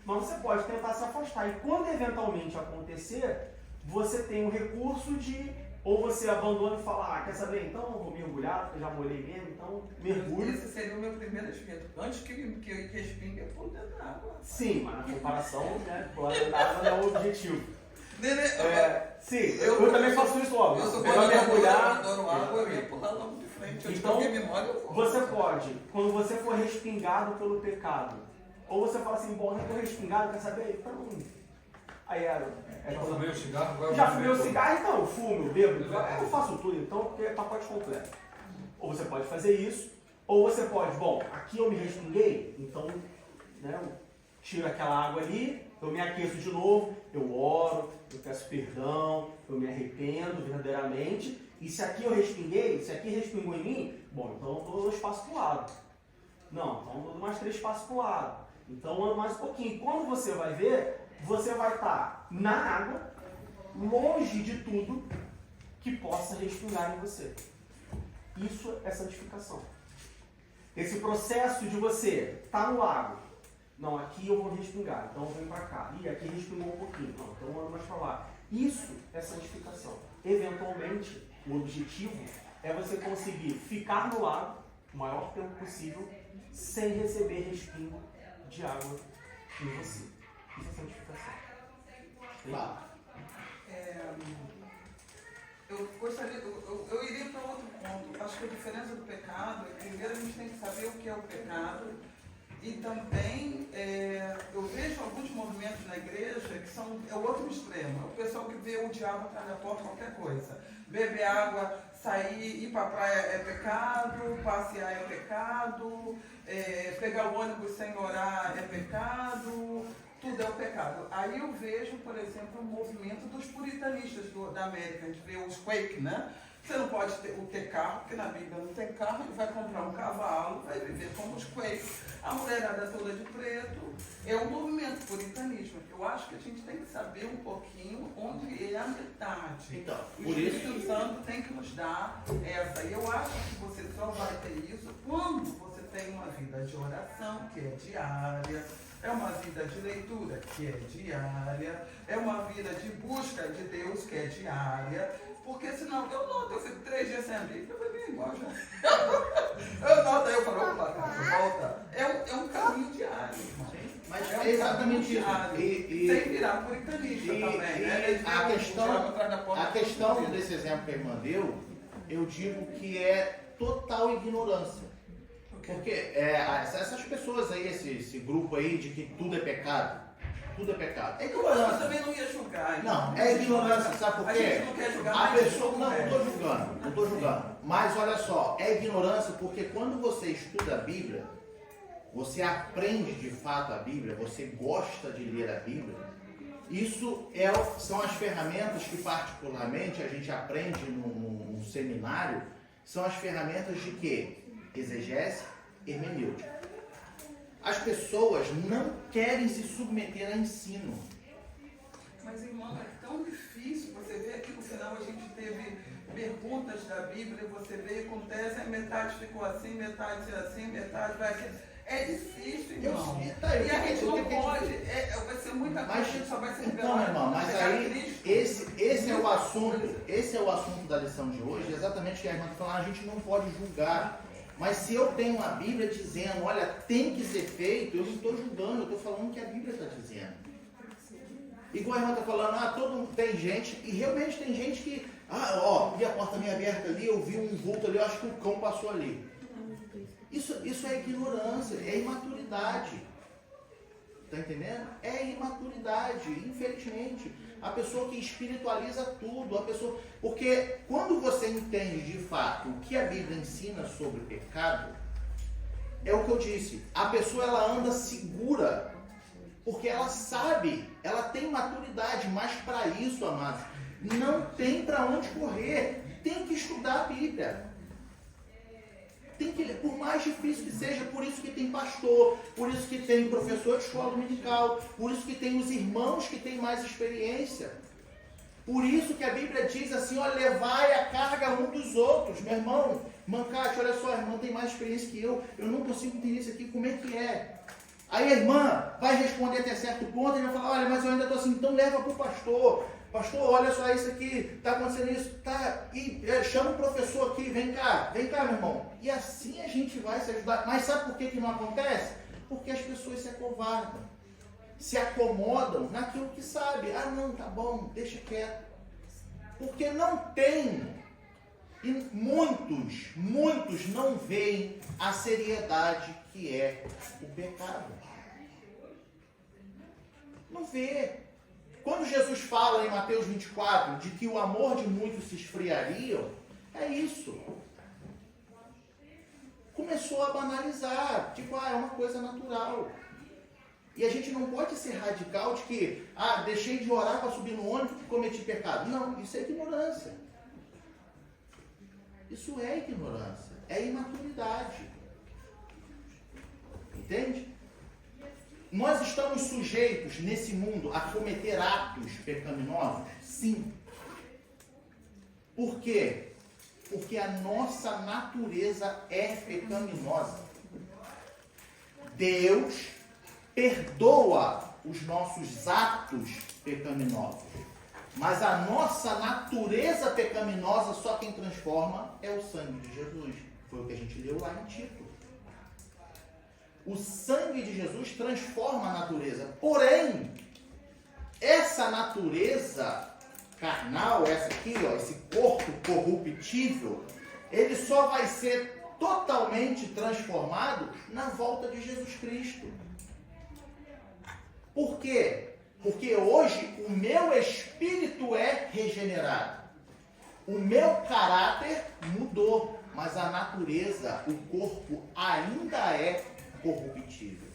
Mas você pode tentar se afastar. E quando eventualmente acontecer, você tem o recurso de, ou você abandona e fala, quer saber, então eu vou mergulhar, porque eu já molhei mesmo, então mergulho. Esse seria o meu primeiro espírito. Antes que respingue, eu vou dentro da água. Sim, mas na comparação, né, pular dentro da água não é o objetivo. Sim, eu também faço isso logo. Eu sou mergulhar. adoro água, eu ia pular logo de frente. Então, me molha, eu vou. você pode, quando você for respingado pelo pecado, Ou você fala assim, bom, já estou respingado, quer saber? Então, aí Já fumei o cigarro, agora já fumei o cigarro, então eu fumo, eu bebo, eu faço tudo, então, porque é pacote completo. Ou você pode fazer isso, ou você pode, bom, aqui eu me respinguei, então, né, eu tiro aquela água ali, eu me aqueço de novo, eu oro, eu peço perdão, eu me arrependo verdadeiramente, e se aqui eu respinguei, se aqui respingou em mim, bom, então eu dou 2 passos para o lado. Não, então eu dou mais 3 passos para o lado. Então eu ando mais um pouquinho. Quando você vai ver, você vai estar na água, longe de tudo que possa respingar em você. Isso é santificação. Esse processo de você estar no lago, não, aqui eu vou respingar, então eu venho para cá. E aqui respingou um pouquinho, não, então eu ando mais para lá. Isso é santificação. Eventualmente, o objetivo é você conseguir ficar no lago o maior tempo possível sem receber respingo de água em você. Isso é santificação. Claro. Eu gostaria, eu iria para outro ponto. Acho que a diferença do pecado é, primeiro, a gente tem que saber o que é o pecado. E também, eu vejo alguns movimentos na igreja que são o outro extremo. É o pessoal que vê o diabo atrás da porta, qualquer coisa. Beber água, sair, ir para a praia é pecado, passear é pecado, pegar o ônibus sem orar é pecado, tudo é o pecado. Aí eu vejo, por exemplo, o movimento dos puritanistas da América. A gente vê os Quake, né? Você não pode ter carro, porque na Bíblia não tem carro, ele vai comprar um cavalo, vai viver como os Quakes. A mulherada toda de preto. É um movimento puritanismo. Eu acho que a gente tem que saber um pouquinho onde é a metade. Então, O por isso Espírito Santo tem que nos dar essa. E eu acho que você só vai ter isso quando você tem uma vida de oração, que é diária. É uma vida de leitura, que é diária. É uma vida de busca de Deus, que é diária. Porque senão, eu fico 3 dias sem a Bíblia, eu vou vir embora já. Eu noto, aí eu falo, opa, volta. É um caminho diário, irmão. Mas é exatamente isso. Sem virar puritanista também, né? A questão desse exemplo que a irmã deu, eu digo que é total ignorância. Porque essas pessoas aí, esse grupo aí de que tudo é pecado, tudo é pecado. É ignorância. Eu também não ia julgar. Não, é ignorância, sabe por quê? A gente não quer julgar. A pessoa, não estou julgando. Mas olha só, é ignorância porque quando você estuda a Bíblia, você aprende de fato a Bíblia, você gosta de ler a Bíblia. Isso são as ferramentas que particularmente a gente aprende no seminário, são as ferramentas de quê? Exegese, hermenêutica. As pessoas não querem se submeter a ensino. Mas, irmão, é tão difícil. Você vê aqui no final, a gente teve perguntas da Bíblia, você vê, acontece, metade ficou assim, metade vai assim. É difícil, irmão. E a gente não pode, vai ser muita coisa, a gente só vai se revelar. Então, irmão, mas aí, esse é o assunto da lição de hoje, exatamente o que a irmã está falando, a gente não pode julgar. Mas se eu tenho a Bíblia dizendo, olha, tem que ser feito, eu não estou julgando, eu estou falando o que a Bíblia está dizendo. Igual a irmã está falando, tem gente, e realmente tem gente que, vi a porta meio aberta ali, eu vi um vulto ali, eu acho que o cão passou ali. Isso é ignorância, é imaturidade. Está entendendo? É imaturidade, infelizmente. A pessoa que espiritualiza tudo, porque quando você entende de fato o que a Bíblia ensina sobre pecado, é o que eu disse, a pessoa ela anda segura, porque ela sabe, ela tem maturidade, mas para isso, amados, não tem para onde correr, tem que estudar a Bíblia. Tem que ler, por mais difícil que seja, por isso que tem pastor, por isso que tem professor de escola dominical, por isso que tem os irmãos que têm mais experiência. Por isso que a Bíblia diz assim, olha, levai a carga um dos outros. Meu irmão, Mancate, olha só, a irmã tem mais experiência que eu não consigo entender isso aqui, como é que é? Aí a irmã vai responder até certo ponto e vai falar, olha, mas eu ainda estou assim, então leva para o pastor. Pastor, olha só isso aqui, está acontecendo isso, chama o professor aqui, vem cá, meu irmão. E assim a gente vai se ajudar. Mas sabe por que não acontece? Porque as pessoas se acovardam, se acomodam naquilo que sabe. Não, tá bom, deixa quieto. Porque não tem, e muitos não veem a seriedade que é o pecado. Não vê. Quando Jesus fala em Mateus 24 de que o amor de muitos se esfriaria, é isso. Começou a banalizar, tipo, é uma coisa natural. E a gente não pode ser radical de que, deixei de orar para subir no ônibus e cometi pecado. Não, isso é ignorância. Isso é ignorância, é imaturidade. Entende? Nós estamos sujeitos nesse mundo a cometer atos pecaminosos? Sim. Por quê? Porque a nossa natureza é pecaminosa. Deus perdoa os nossos atos pecaminosos. Mas a nossa natureza pecaminosa, só quem transforma é o sangue de Jesus. Foi o que a gente leu lá em Tito. O sangue de Jesus transforma a natureza. Porém, essa natureza carnal, essa aqui, esse corpo corruptível, ele só vai ser totalmente transformado na volta de Jesus Cristo. Por quê? Porque hoje o meu espírito é regenerado. O meu caráter mudou, mas a natureza, o corpo ainda é corruptível.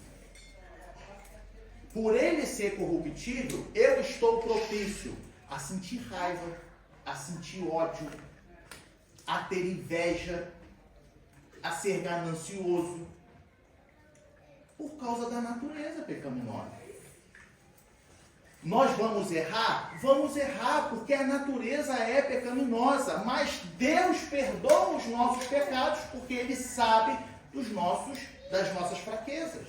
Por ele ser corruptível, eu estou propício a sentir raiva, a sentir ódio, a ter inveja, a ser ganancioso, por causa da natureza pecaminosa. Nós vamos errar? Vamos errar, porque a natureza é pecaminosa, mas Deus perdoa os nossos pecados, porque Ele sabe das nossas fraquezas.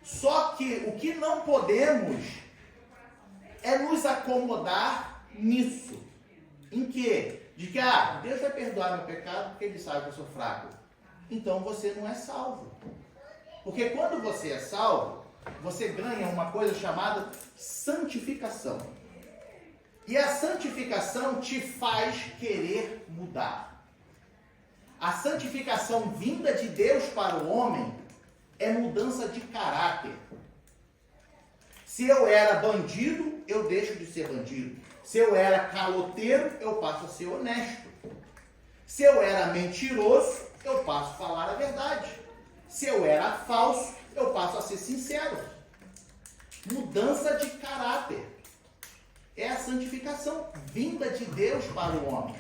Só que o que não podemos é nos acomodar nisso. Em quê? De que, Deus vai perdoar meu pecado porque Ele sabe que eu sou fraco. Então você não é salvo. Porque quando você é salvo, você ganha uma coisa chamada santificação. E a santificação te faz querer mudar. A santificação vinda de Deus para o homem é mudança de caráter. Se eu era bandido, eu deixo de ser bandido. Se eu era caloteiro, eu passo a ser honesto. Se eu era mentiroso, eu passo a falar a verdade. Se eu era falso, eu passo a ser sincero. Mudança de caráter. É a santificação vinda de Deus para o homem.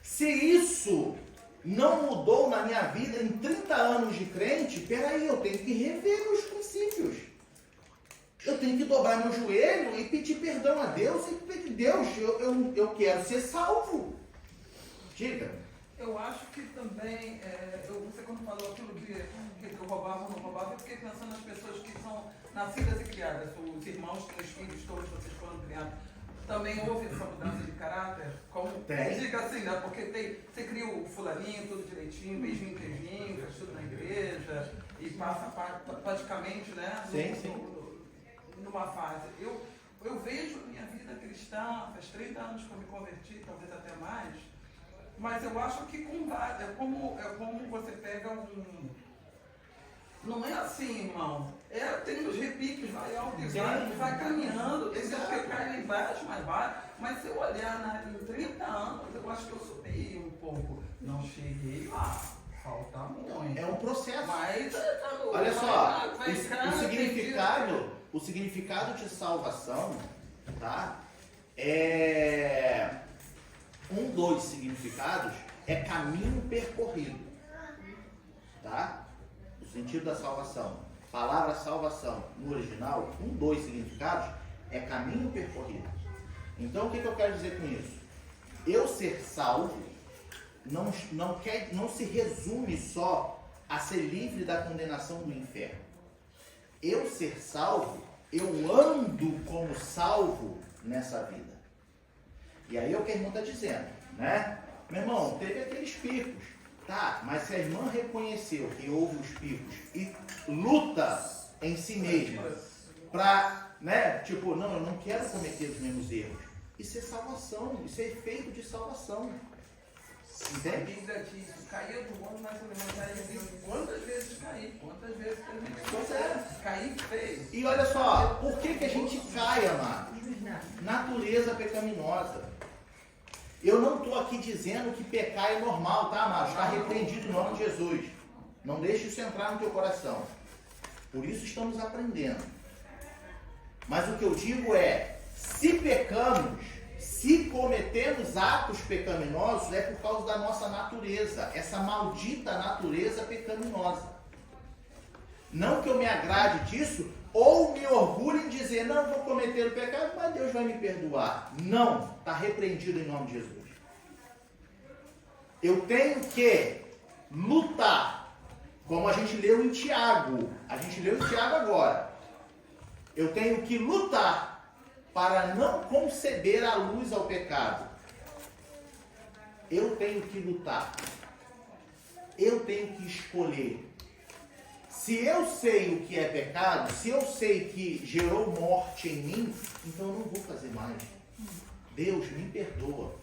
Se isso não mudou na minha vida em 30 anos de crente, peraí, eu tenho que rever meus princípios. Eu tenho que dobrar meu joelho e pedir perdão a Deus e pedir, Deus, eu quero ser salvo. Diga. Eu acho que também, você quando falou aquilo de que eu roubava ou não roubava, eu fiquei pensando nas pessoas que são nascidas e criadas, os irmãos, os filhos, todos vocês foram criados. Também houve essa mudança de caráter? Como diga assim, né? Porque você cria o fulaninho, tudo direitinho, beijinho, queijinho, faz tudo na igreja, e passa praticamente, né? Numa fase. Eu vejo minha vida cristã, faz 30 anos que eu me converti, talvez até mais, mas eu acho que é como você pega um... Não é assim, irmão. Tem os repiques, vai alto e vai caminhando, tem gente que cai lá embaixo, mas se eu olhar em 30 anos, eu acho que eu subi um pouco. Não cheguei lá, falta muito. É um processo. Mas, olha só, o significado de salvação, tá? Dos significados é caminho percorrido, tá? O sentido da salvação, palavra salvação no original, dos significados é caminho percorrido. Então o que eu quero dizer com isso? Eu ser salvo não se resume só a ser livre da condenação do inferno. Eu ser salvo, eu ando como salvo nessa vida. E aí é o que a irmã está dizendo, né? Meu irmão, teve aqueles picos, tá? Mas se a irmã reconheceu que houve os picos e luta em si mesma para, né? Tipo, não, eu não quero cometer os mesmos erros. Isso é salvação, isso é efeito de salvação. Entende? A Bíblia diz, caía do mundo, mas eu levantaria. Quantas vezes caí? Quantas vezes terminei? Pois é. cair feio. E olha só, por que a gente cai, amado? Natureza pecaminosa. Eu não estou aqui dizendo que pecar é normal, tá, amado? Está repreendido em nome de Jesus. Não deixe isso entrar no teu coração. Por isso estamos aprendendo. Mas o que eu digo é, se pecamos, se cometemos atos pecaminosos, é por causa da nossa natureza, essa maldita natureza pecaminosa. Não que eu me agrade disso, ou me orgulhe em dizer, não, eu vou cometer o pecado, mas Deus vai me perdoar. Não, está repreendido em nome de Jesus. Eu tenho que lutar, como a gente leu em Tiago. A gente leu em Tiago agora. Eu tenho que lutar para não conceder a luz ao pecado. Eu tenho que lutar. Eu tenho que escolher. Se eu sei o que é pecado, se eu sei que gerou morte em mim, então eu não vou fazer mais. Deus me perdoa.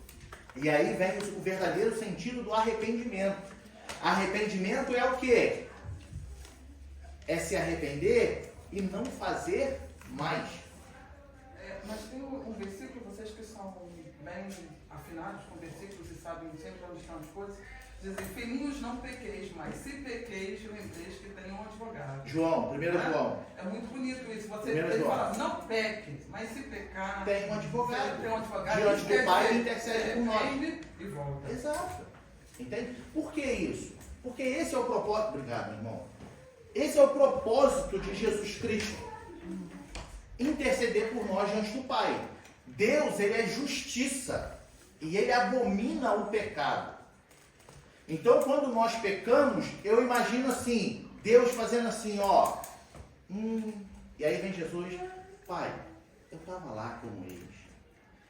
E aí vem o verdadeiro sentido do arrependimento. Arrependimento é o quê? É se arrepender e não fazer mais. Mas tem um versículo, vocês que são bem afinados com versículos e sabem sempre onde estão as coisas, dizem, filhinhos, não pequeis, mas se pequeis, lembreis que tem um advogado. João, 1 João. É muito bonito isso. Ele fala, não peque, mas se pecar, tem um advogado. Tem um advogado. Diante do Pai, ele intercede por nós. E volta. Exato. Entende? Por que isso? Porque esse é o propósito. Obrigado, meu irmão. Esse é o propósito de Jesus Cristo. Interceder por nós diante do Pai. Deus, ele é justiça. E ele abomina o pecado. Então, quando nós pecamos, eu imagino assim, Deus fazendo assim, ó. E aí vem Jesus, Pai, eu estava lá como eles.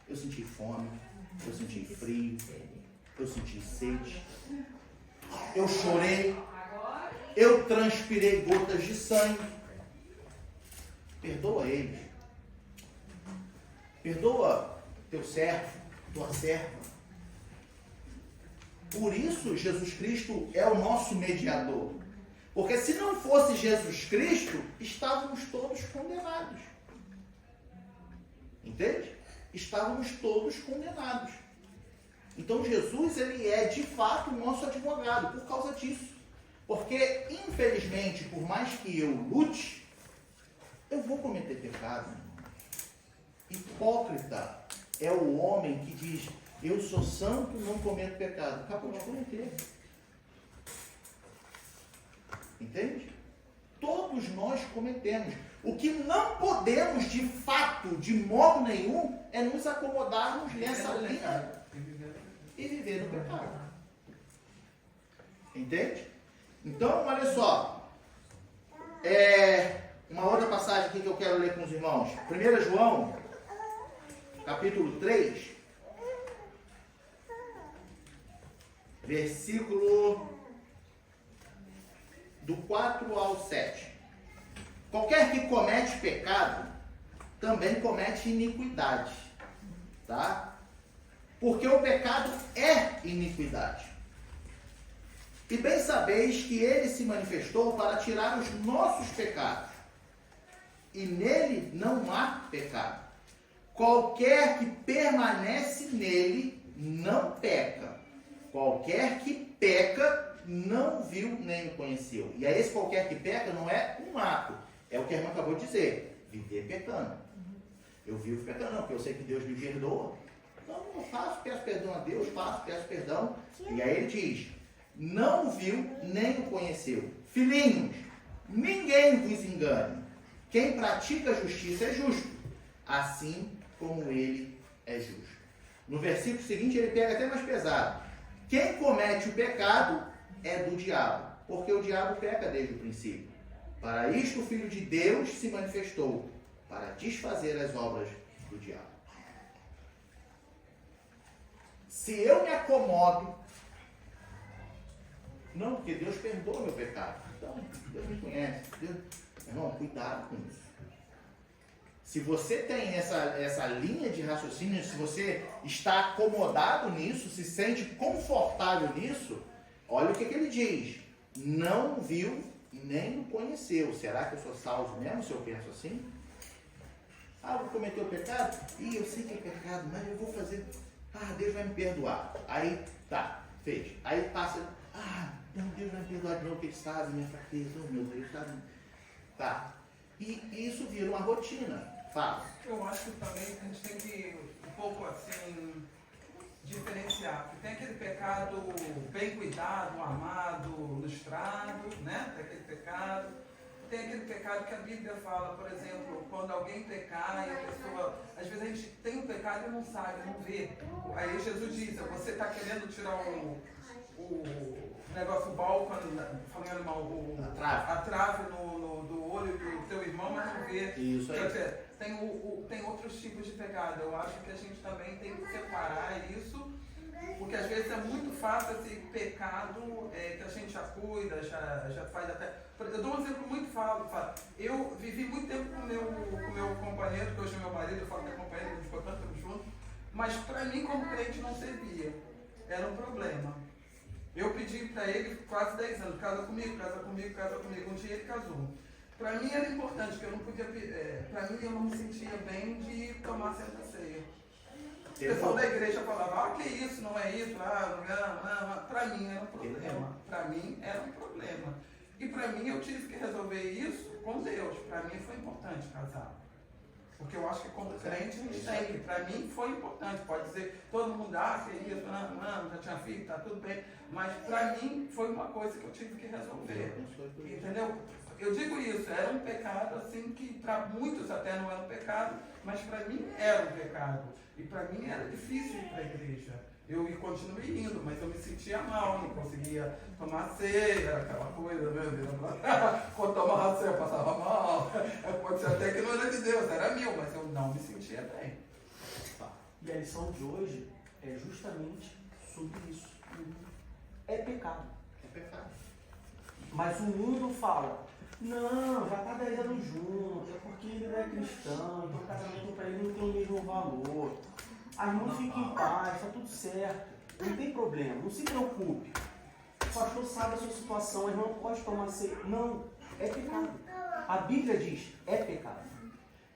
Eu senti fome, eu senti frio, eu senti sede. Eu chorei, eu transpirei gotas de sangue. Perdoa eles. Perdoa teu servo, tua serva. Por isso, Jesus Cristo é o nosso mediador. Porque se não fosse Jesus Cristo, estávamos todos condenados. Entende? Estávamos todos condenados. Então, Jesus, ele é, de fato, o nosso advogado, por causa disso. Porque, infelizmente, por mais que eu lute, eu vou cometer pecado. Hipócrita é o homem que diz, eu sou santo, não cometo pecado. Acabou de cometer. Entende? Todos nós cometemos. O que não podemos, de fato, de modo nenhum, é nos acomodarmos nessa linha e viver no pecado. Entende? Então, olha só. Uma outra passagem aqui que eu quero ler com os irmãos. 1 João, capítulo 3, versículo do 4 ao 7. Qualquer que comete pecado, também comete iniquidade. Tá? Porque o pecado é iniquidade. E bem sabeis que ele se manifestou para tirar os nossos pecados. E nele não há pecado. Qualquer que permanece nele não peca. Qualquer que peca não viu nem o conheceu. E aí esse qualquer que peca não é um ato. É o que a irmã acabou de dizer. Viver pecando. Eu vivo pecando, não, porque eu sei que Deus me perdoa. Então eu faço, peço perdão a Deus, faço, peço perdão. E aí ele diz, não viu nem o conheceu. Filhinhos, ninguém vos engane. Quem pratica a justiça é justo, assim como ele é justo. No versículo seguinte ele pega até mais pesado. Quem comete o pecado é do diabo, porque o diabo peca desde o princípio. Para isto o Filho de Deus se manifestou, para desfazer as obras do diabo. Se eu me acomodo, não, porque Deus perdoa meu pecado. Então, Deus me conhece. Irmão, cuidado com isso. Se você tem essa linha de raciocínio, se você está acomodado nisso, se sente confortável nisso, olha o que ele diz. Não viu e nem o conheceu. Será que eu sou salvo mesmo se eu penso assim? Ah, eu vou cometer o pecado? Ih, eu sei que é pecado, mas eu vou fazer. Ah, Deus vai me perdoar. Aí, tá, fez. Aí passa, não, Deus vai me perdoar de novo, porque Ele sabe minha fraqueza. Oh, meu Deus, sabe. Tá. E isso vira uma rotina. Fala. Eu acho que também a gente tem que um pouco assim diferenciar, porque tem aquele pecado bem cuidado, amado, lustrado, né? Tem aquele pecado. Tem aquele pecado que a Bíblia fala, por exemplo, quando alguém pecar e a pessoa, às vezes a gente tem um pecado e não sabe, não vê. Aí Jesus diz, você está querendo tirar o negócio bal, falando mal, a trave do olho do teu irmão, mas não vê. Isso aí. Quer dizer, tem outros tipos de pecado. Eu acho que a gente também tem que separar isso, porque às vezes é muito fácil esse pecado que a gente já cuida, já faz até. Eu dou um exemplo muito fácil. Eu vivi muito tempo com o meu companheiro, que hoje é meu marido, eu falo que é companheiro, a gente ficou tanto tempo junto, mas para mim, como crente, não servia. Era um problema. Eu pedi para ele quase 10 anos, casa comigo, casa comigo, casa comigo. Um dia ele casou. Para mim era importante, porque eu não podia, para mim eu não me sentia bem de tomar Santa Ceia. O pessoal da igreja falava, que isso, não é isso, para mim era um problema. Para mim era um problema. E para mim eu tive que resolver isso com Deus. Para mim foi importante casar. Porque eu acho que como crente a gente tem que, para mim foi importante. Pode dizer, todo mundo, que isso, não, já tinha filho, tá tudo bem. Mas para mim foi uma coisa que eu tive que resolver. Entendeu? Eu digo isso, era um pecado assim que para muitos até não era um pecado, mas para mim era um pecado. E para mim era difícil ir para a igreja. Eu continuei indo, mas eu me sentia mal, não conseguia tomar ceia, era aquela coisa, meu Deus. Quando tomava ceia eu passava mal. Pode ser até que não era de Deus, era meu, mas eu não me sentia bem. E a lição de hoje é justamente sobre isso. É pecado. É pecado. Mas o mundo fala, não, já está 10 anos junto, é porque ele não é cristão, então o casamento para ele não tem o mesmo valor. A irmã fica em paz, está tudo certo, não tem problema, não se preocupe. O pastor sabe a sua situação, a irmã pode tomar ceia. Não, é pecado. A Bíblia diz, é pecado.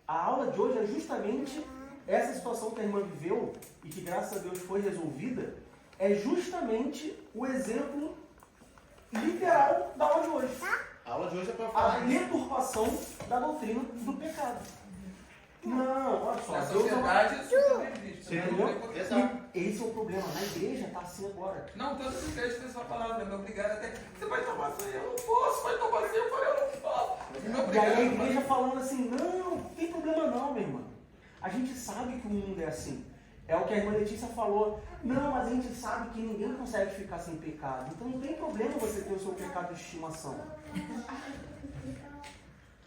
A aula de hoje é justamente essa situação que a irmã viveu e que graças a Deus foi resolvida, é justamente o exemplo literal da aula de hoje. A aula de hoje é para A falar isso. deturpação da doutrina do pecado. Não, olha só. Na Deus sociedade isso também existe. Sim, Entendeu? exato. E esse é o problema. Na igreja está assim agora. Não, todas as igrejas têm sua palavra, me obrigaram até. Você vai tomar ceia? Eu não posso, vai tomar ceia? Eu falei, eu não posso. Me E aí a obrigaram. igreja falando assim, não tem problema não, minha irmã. A gente sabe que o mundo é assim. É o que a irmã Letícia falou. Não, mas a gente sabe que ninguém consegue ficar sem pecado. Então não tem problema você ter o seu pecado de estimação.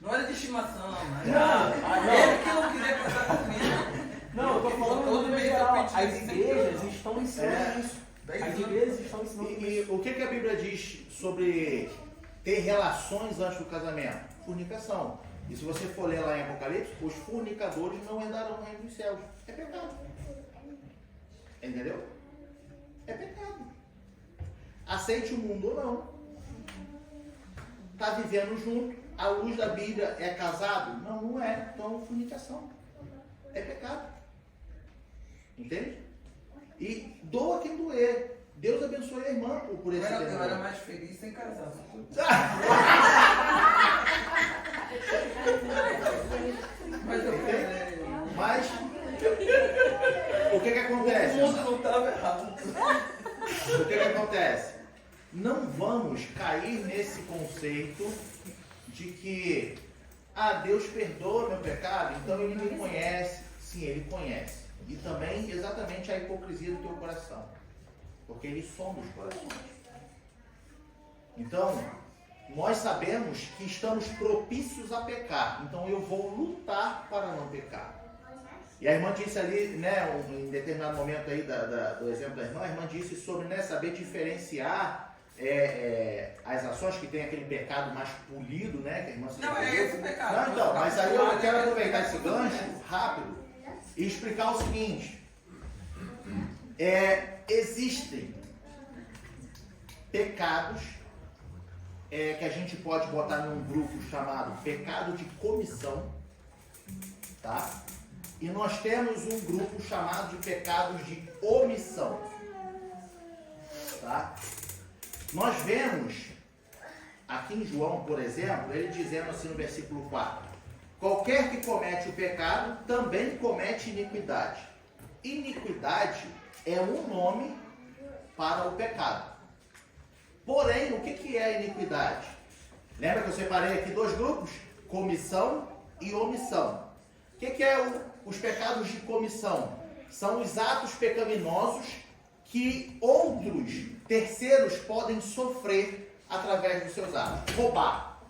Não era de estimação, mas Não. ele que não queria casar comigo. Não, eu estou falando Todo no mês geral. eu pedi As isso, igrejas estão ensinando isso. 10 As anos. igrejas estão ensinando isso. E o que a Bíblia diz sobre ter relações antes do casamento? Fornicação. E se você for ler lá em Apocalipse, os fornicadores não herdarão o reino dos céus. É pecado. Entendeu? É pecado. Aceite o mundo ou não. Está vivendo junto. A luz da Bíblia é casado? Não, não é. Então, fornicação. É pecado. Entende? E doa quem doer. Deus abençoe a irmã por esse Eu era temor. mais feliz sem casar. Mas eu casei. Mas o que acontece? O mundo não estava errado. O que acontece? Não vamos cair nesse conceito de que Deus perdoa meu pecado, então Ele me conhece. Sim, Ele conhece. E também exatamente a hipocrisia do teu coração. Porque Ele sonda os corações. Então, nós sabemos que estamos propícios a pecar. Então eu vou lutar para não pecar. E a irmã disse ali, né, em determinado momento aí do exemplo da irmã, a irmã disse sobre, né, saber diferenciar as ações que tem aquele pecado mais polido, né, que a irmã se Não, é esse o pecado. Não, então, mas aí eu quero aproveitar esse gancho rápido e explicar o seguinte. Existem pecados que a gente pode botar num grupo chamado pecado de comissão, tá? E nós temos um grupo chamado de pecados de omissão, tá? Nós vemos aqui em João, por exemplo, ele dizendo assim no versículo 4: qualquer que comete o pecado também comete iniquidade. Iniquidade é um nome para o pecado. Porém, o que é a iniquidade? Lembra que eu separei aqui dois grupos? Comissão e omissão. O que é os pecados de comissão? São os atos pecaminosos que outros terceiros podem sofrer através dos seus atos. Roubar.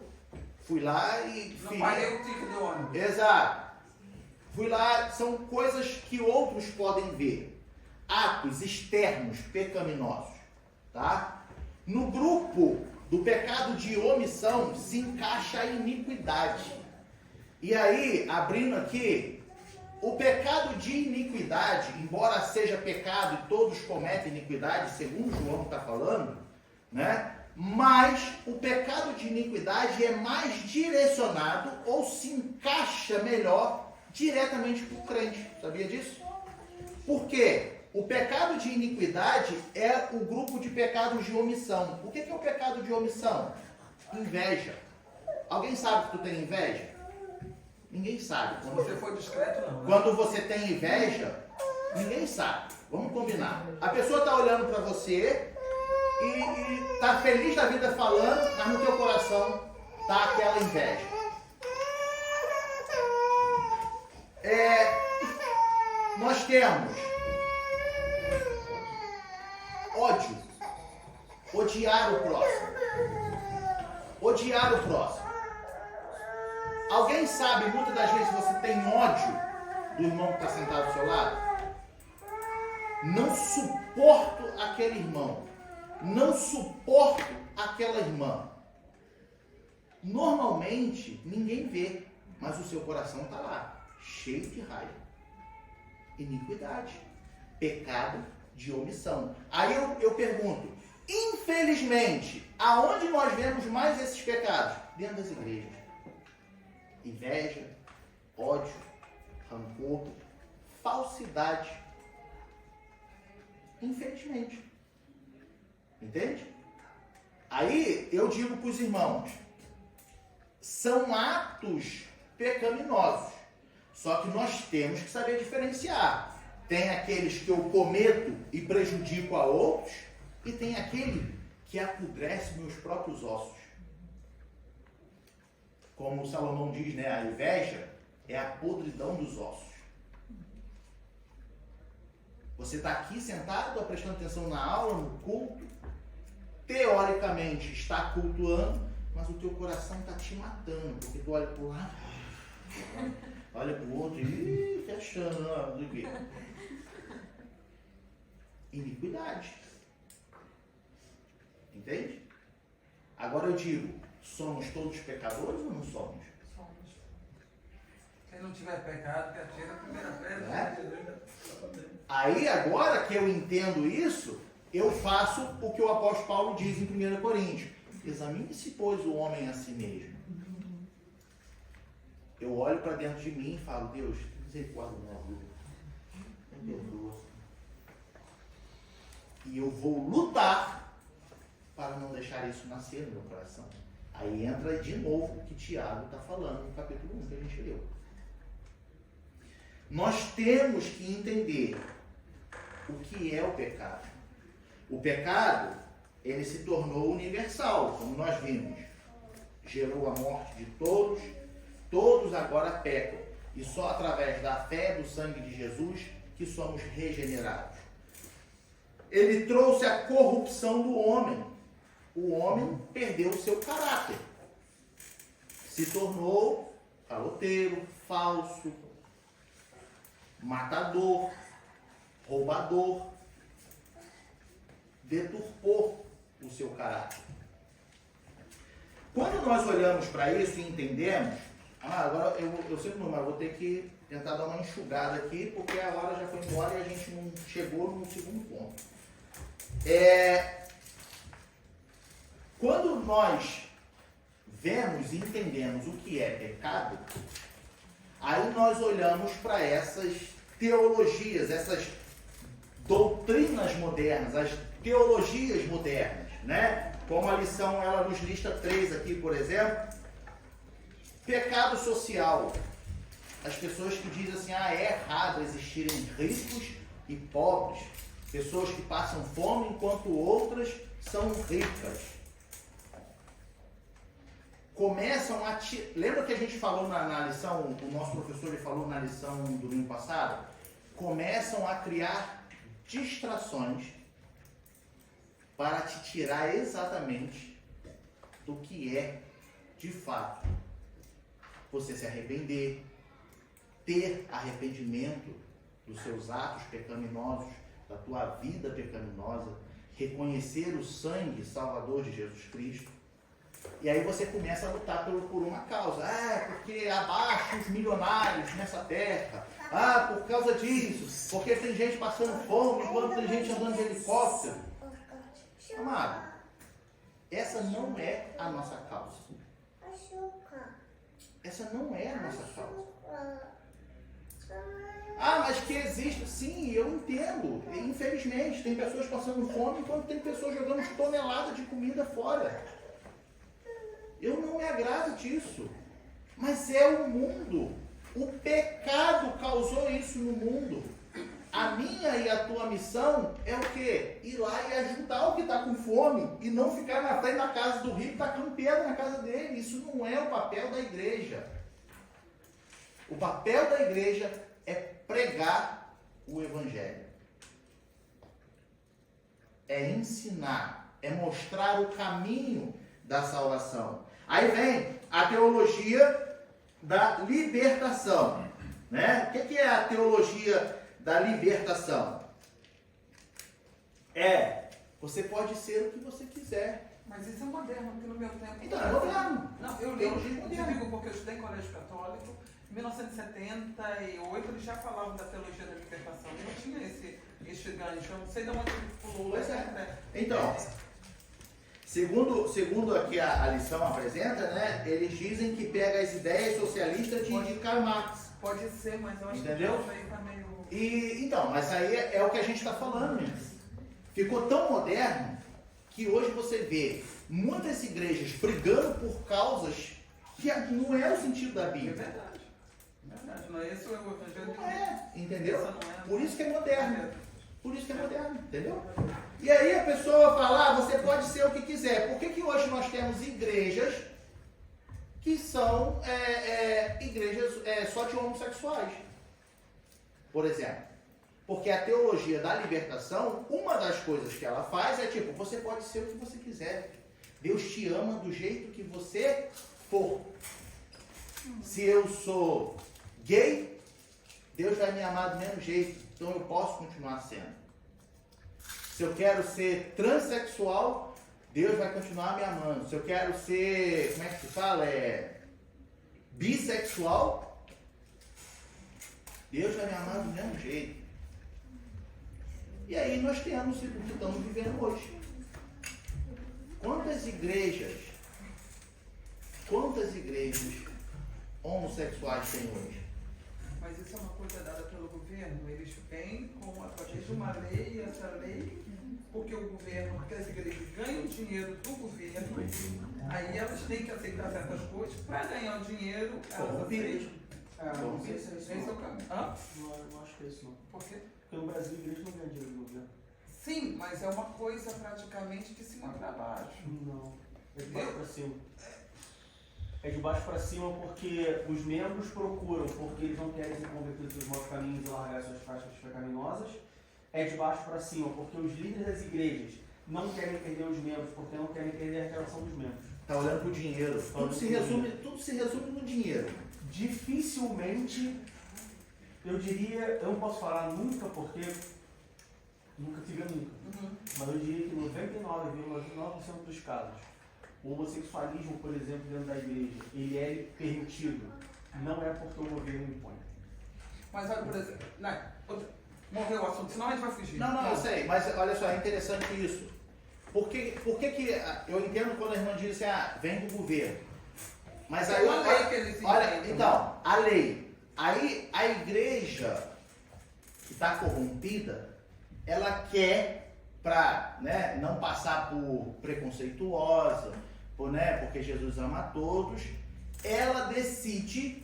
Fui lá e... Não paguei o ticket do ônibus. Exato. Fui lá, são coisas que outros podem ver. Atos externos pecaminosos. Tá? No grupo do pecado de omissão se encaixa a iniquidade. E aí, abrindo aqui, o pecado de iniquidade, embora seja pecado e todos cometem iniquidade, segundo João está falando, né? Mas o pecado de iniquidade é mais direcionado ou se encaixa melhor diretamente para o crente. Sabia disso? Por quê? O pecado de iniquidade é o grupo de pecados de omissão. O que é o pecado de omissão? Inveja. Alguém sabe que tu tem inveja? Ninguém sabe. Se você for discreto, não. Né? Quando você tem inveja, ninguém sabe. Vamos combinar. A pessoa está olhando para você e está feliz da vida falando, mas no teu coração está aquela inveja. Nós temos ódio, odiar o próximo. Odiar o próximo. Alguém sabe, muitas das vezes você tem ódio do irmão que está sentado ao seu lado? Não suporto aquele irmão. Não suporto aquela irmã. Normalmente, ninguém vê, mas o seu coração está lá, cheio de raiva. Iniquidade. Pecado de omissão. Aí eu pergunto, infelizmente, aonde nós vemos mais esses pecados? Dentro das igrejas. Inveja, ódio, rancor, falsidade. Infelizmente. Entende? Aí eu digo para os irmãos, são atos pecaminosos. Só que nós temos que saber diferenciar. Tem aqueles que eu cometo e prejudico a outros, e tem aquele que apodrece meus próprios ossos. Como o Salomão diz, né? A inveja é a podridão dos ossos. Você está aqui sentado, prestando atenção na aula, no culto, teoricamente está cultuando, mas o teu coração está te matando, porque tu olha para o lado, olha para o outro e fechando, não do que? Iniquidade. Entende? Agora eu digo, somos todos pecadores ou não somos? Somos. Se não tiver pecado, que atira a primeira pedra. É? Aí agora que eu entendo isso, eu faço o que o apóstolo Paulo diz em 1 Coríntios. Examine-se, pois, o homem a si mesmo. Eu olho para dentro de mim e falo, Deus, misericórdia da minha vida. Me perdoa. E eu vou lutar para não deixar isso nascer no meu coração. Aí entra de novo o que Tiago está falando no capítulo 1 que a gente leu. Nós temos que entender o que é o pecado. O pecado, ele se tornou universal, como nós vimos. Gerou a morte de todos, todos agora pecam. E só através da fé do sangue de Jesus que somos regenerados. Ele trouxe a corrupção do homem. O homem perdeu o seu caráter. Se tornou caloteiro, falso, matador, roubador. Deturpou o seu caráter. Quando nós olhamos para isso e entendemos, agora eu sei como, mas vou ter que tentar dar uma enxugada aqui, porque a hora já foi embora e a gente não chegou no segundo ponto. Quando nós vemos e entendemos o que é pecado, aí nós olhamos para essas teologias, essas doutrinas modernas, as teologias modernas, né? Como a lição, ela nos lista 3 aqui, por exemplo. Pecado social. As pessoas que dizem assim, é errado existirem ricos e pobres. Pessoas que passam fome enquanto outras são ricas. Começam a... Lembra que a gente falou na lição, o nosso professor ele falou na lição do domingo passado? Começam a criar distrações para te tirar exatamente do que é, de fato, você se arrepender, ter arrependimento dos seus atos pecaminosos, da tua vida pecaminosa, reconhecer o sangue salvador de Jesus Cristo. E aí você começa a lutar por uma causa. Porque abaixa os milionários nessa terra. Por causa disso. Porque tem gente passando fome enquanto tem gente andando de helicóptero. Amado, essa não é a nossa causa. Essa não é a nossa causa. Mas que existe. Sim, eu entendo. Infelizmente, tem pessoas passando fome enquanto tem pessoas jogando toneladas de comida fora. Eu não me agrado disso. Mas é o mundo. O pecado causou isso no mundo. A minha e a tua missão é o quê? Ir lá e ajudar o que está com fome e não ficar na frente da casa do rico tacando pedra na casa dele. Isso não é o papel da igreja. O papel da igreja é pregar o evangelho. É ensinar, é mostrar o caminho da salvação. Aí vem a teologia da libertação, né? O que é a teologia da libertação? Você pode ser o que você quiser. Mas isso é moderno, porque no meu tempo... Então, é moderno. Não, eu digo porque eu estudei em colégio católico. Em 1978 eles já falavam da teologia da libertação. Eu não tinha esse gancho. Eu não sei de onde ele pulou. Pois é. Então, segundo aqui a lição apresenta, né? Eles dizem que pega as ideias socialistas de Karl Marx. Pode ser, mas eu acho entendeu? Que aí tá meio... Então, mas aí é o que a gente está falando, mesmo. Ficou tão moderno que hoje você vê muitas igrejas brigando por causas que não é o sentido da Bíblia. É verdade. Não é esse o evangelho. Não é, entendeu? Não é. Por isso que é moderno. Por isso que é moderno, entendeu? E aí a pessoa fala, você pode ser o que quiser. Por que hoje nós temos igrejas que são igrejas só de homossexuais? Por exemplo. Porque a teologia da libertação, uma das coisas que ela faz é tipo, você pode ser o que você quiser. Deus te ama do jeito que você for. Se eu sou gay, Deus vai me amar do mesmo jeito. Então eu posso continuar sendo. Se eu quero ser transexual, Deus vai continuar me amando. Se eu quero ser, como é que se fala? Bissexual, Deus vai me amar do mesmo jeito. E aí nós temos o que estamos vivendo hoje. Quantas igrejas homossexuais tem hoje? Mas isso é uma coisa dada pelo governo. Eles vêm através de uma lei, e essa lei, porque o governo, porque as igrejas ganham dinheiro do governo, aí elas têm que aceitar certas coisas. Para ganhar o dinheiro, elas aceitam. Não sei se é isso. Esse é o caminho. Não acho que é isso não. Por quê? Porque no Brasil a igreja não ganha dinheiro do governo. Sim, mas é uma coisa praticamente de cima para baixo. Não. É de baixo para cima. É de baixo para cima porque os membros procuram, porque eles não querem se converter dos maus caminhos e largar suas práticas pecaminosas. É de baixo para cima porque os líderes das igrejas não querem perder os membros, porque não querem perder a relação dos membros. Está olhando para o dinheiro. Tudo se resume no dinheiro. Dificilmente, eu diria, eu não posso falar nunca porque nunca fica nunca, mas eu diria que 99,99% dos casos, o homossexualismo, por exemplo, dentro da igreja, ele é permitido, não é porque o governo impõe. Mas olha, por exemplo, morreu o assunto, senão a gente vai fugir. Não, eu sei, mas olha só, é interessante isso. Por que eu entendo quando a irmã diz assim, vem do governo. Mas É aí, uma lei que eles olha, inventam. então, a lei. Aí a igreja que está corrompida, ela quer, para, né, não passar por preconceituosa, porque Jesus ama a todos, ela decide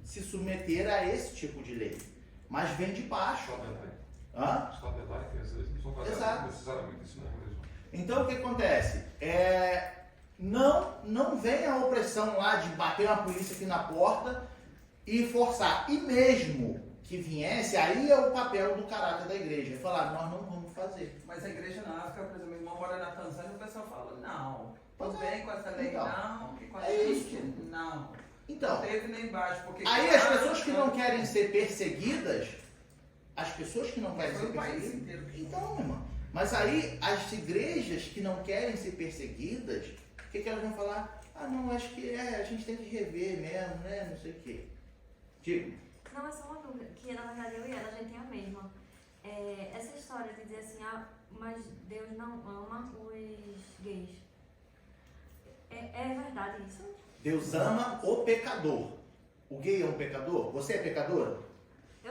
se submeter a esse tipo de lei. Mas vem de baixo. Hã? Está detalhe que às vezes não são Exato. baseados necessariamente isso na religião. Então o que acontece? Não vem a opressão lá de bater uma polícia aqui na porta e forçar. E mesmo que viesse, aí é o papel do caráter da igreja. É falar, nós não vamos fazer. Mas a igreja na África, por exemplo, meu irmão mora na Tanzânia, o pessoal fala, não, Pois tudo é. bem com essa lei, Então, não, que com a é gente, isso. não. Então, Não teve nem embaixo, porque... aí as pessoas que não querem ser perseguidas, Foi o país inteiro. Então, meu irmão, mas aí as igrejas que não querem ser perseguidas, o que elas vão falar? Ah, não, acho que a gente tem que rever mesmo, né? Não sei o quê. Digo. Não, é só uma dúvida, que na verdade eu e ela, a gente tem a mesma. Essa história de dizer assim, mas Deus não ama os gays. É verdade isso? Deus ama o pecador. O gay é um pecador? Você é pecadora?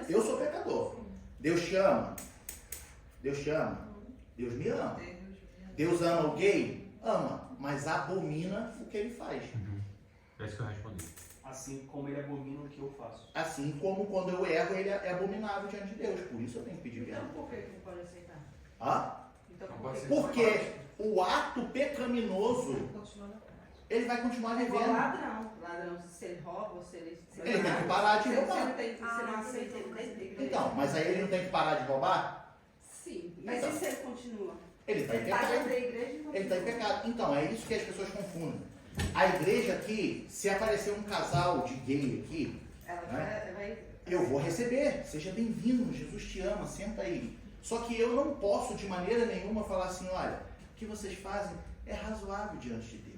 Eu sou pecador. Sim. Deus te ama? Deus te ama? Deus me ama. Deus ama o gay? Ama, mas abomina o que ele faz. É isso que eu respondi. Assim como ele abomina o que eu faço. Assim como quando eu erro, ele é abominável diante de Deus. Por isso eu tenho que pedir Então perdão. por que não pode aceitar? Ah? Então Não por pode que ser. Porque o ato pecaminoso, continua na prática? ele vai continuar É igual vivendo. ladrão, se ele rouba ou se ele... Ele tem que parar de Se roubar. você não aceita ele dentro da igreja. Então, mas aí ele não tem que parar de roubar? Sim, mas Então. e se ele continua? Ele está em Ele está dentro pecado. da igreja e Ele está em continua. pecado. Então, é isso que as pessoas confundem. A igreja aqui, se aparecer um casal de gay aqui, Ela vai... eu vou receber. Seja bem-vindo, Jesus te ama, senta aí. Só que eu não posso de maneira nenhuma falar assim, olha, o que vocês fazem é razoável diante de Deus.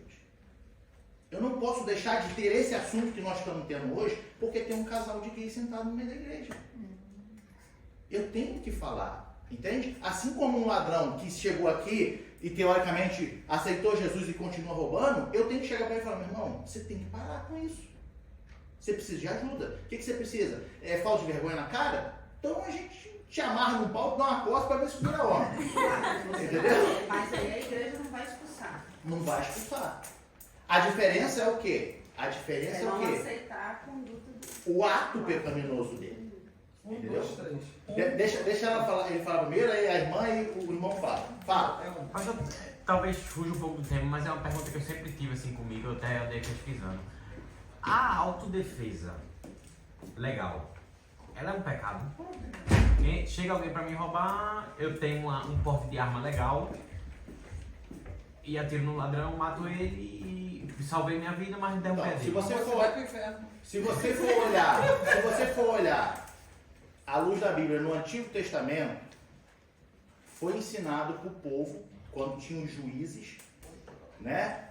Eu não posso deixar de ter esse assunto que nós estamos tendo hoje, porque tem um casal de gays sentado no meio da igreja. Eu tenho que falar, entende? Assim como um ladrão que chegou aqui e teoricamente aceitou Jesus e continua roubando, eu tenho que chegar para ele e falar, meu irmão, você tem que parar com isso. Você precisa de ajuda. O que você precisa? Falta de vergonha na cara? Então a gente te amarra no pau, dá uma costa para ver se vira hora. Entendeu? Mas aí a igreja não vai expulsar. Não vai expulsar. A diferença é o quê? A diferença É é o não quê? aceitar a conduta do... O ato pecaminoso dele. 1, 2, 3. Deixa ela falar, ele falar primeiro, aí a irmã e o irmão falam. Fala. É 1. Mas talvez fuja um pouco do tema, mas é uma pergunta que eu sempre tive assim comigo, eu até andei pesquisando. A autodefesa legal, ela é um pecado? Chega alguém pra me roubar, eu tenho um porte de arma legal e atiro no ladrão, mato ele e salvei minha vida, mas derrubei Então, se dele. você Você for, vai pro inferno. se você for olhar à luz da Bíblia no Antigo Testamento, foi ensinado para o povo, quando tinha os juízes, né?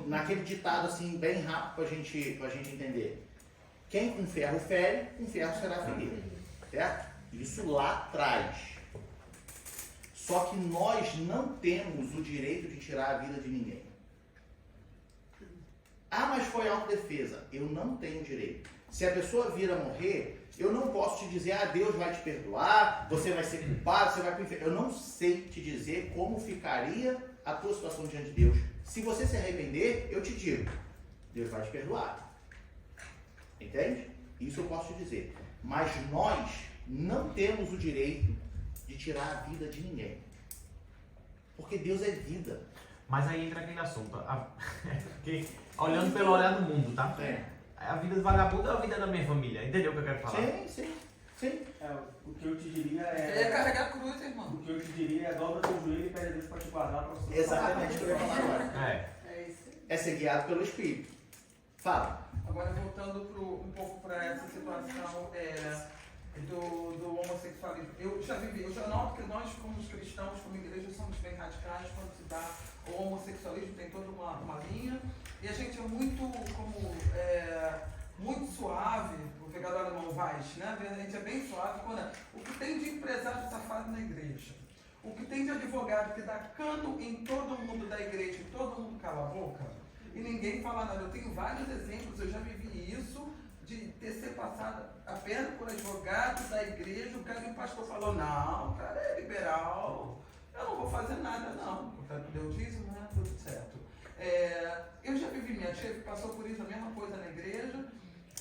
Naquele ditado assim, bem rápido para a gente entender. Quem com ferro fere, com ferro será ferido. Certo? Isso lá atrás. Só que nós não temos o direito de tirar a vida de ninguém. Ah, mas foi autodefesa. Eu não tenho direito. Se a pessoa vir a morrer, eu não posso te dizer, Deus vai te perdoar, você vai ser culpado, você vai pro inferno. Eu não sei te dizer como ficaria a tua situação diante de Deus. Se você se arrepender, eu te digo, Deus vai te perdoar. Entende? Isso eu posso te dizer. Mas nós não temos o direito de tirar a vida de ninguém. Porque Deus é vida. Mas aí entra aquele assunto, porque, olhando pelo olhar do mundo, tá? É. A vida do vagabundo é a vida da minha família, entendeu o que eu quero falar? Sim. O que eu te diria Ele é carregar a cruz, irmão. O que eu te diria é dobra teu joelho e pede a Deus para te guardar para você. Exatamente o que eu ia falar agora. É isso. É ser guiado pelo Espírito. Fala. Agora, voltando um pouco para essa situação do homossexualismo. Eu noto que nós, como cristãos, como igreja, somos bem radicais quando se dá o homossexualismo, tem toda uma linha. E a gente é muito, muito suave, o pegador alemão Weiss, né? A gente é bem suave quando o que tem de empresário safado na igreja, o que tem de advogado que dá cano em todo mundo da igreja e todo mundo cala a boca, e ninguém fala nada. Eu tenho vários exemplos, eu já vivi isso, de ter ser passada a perna por advogado da igreja, o cara e o pastor falou, não, o cara é liberal, eu não vou fazer nada não, o cara deu dízimo, né, tudo certo. Eu já vivi, minha tia passou por isso, a mesma coisa na igreja,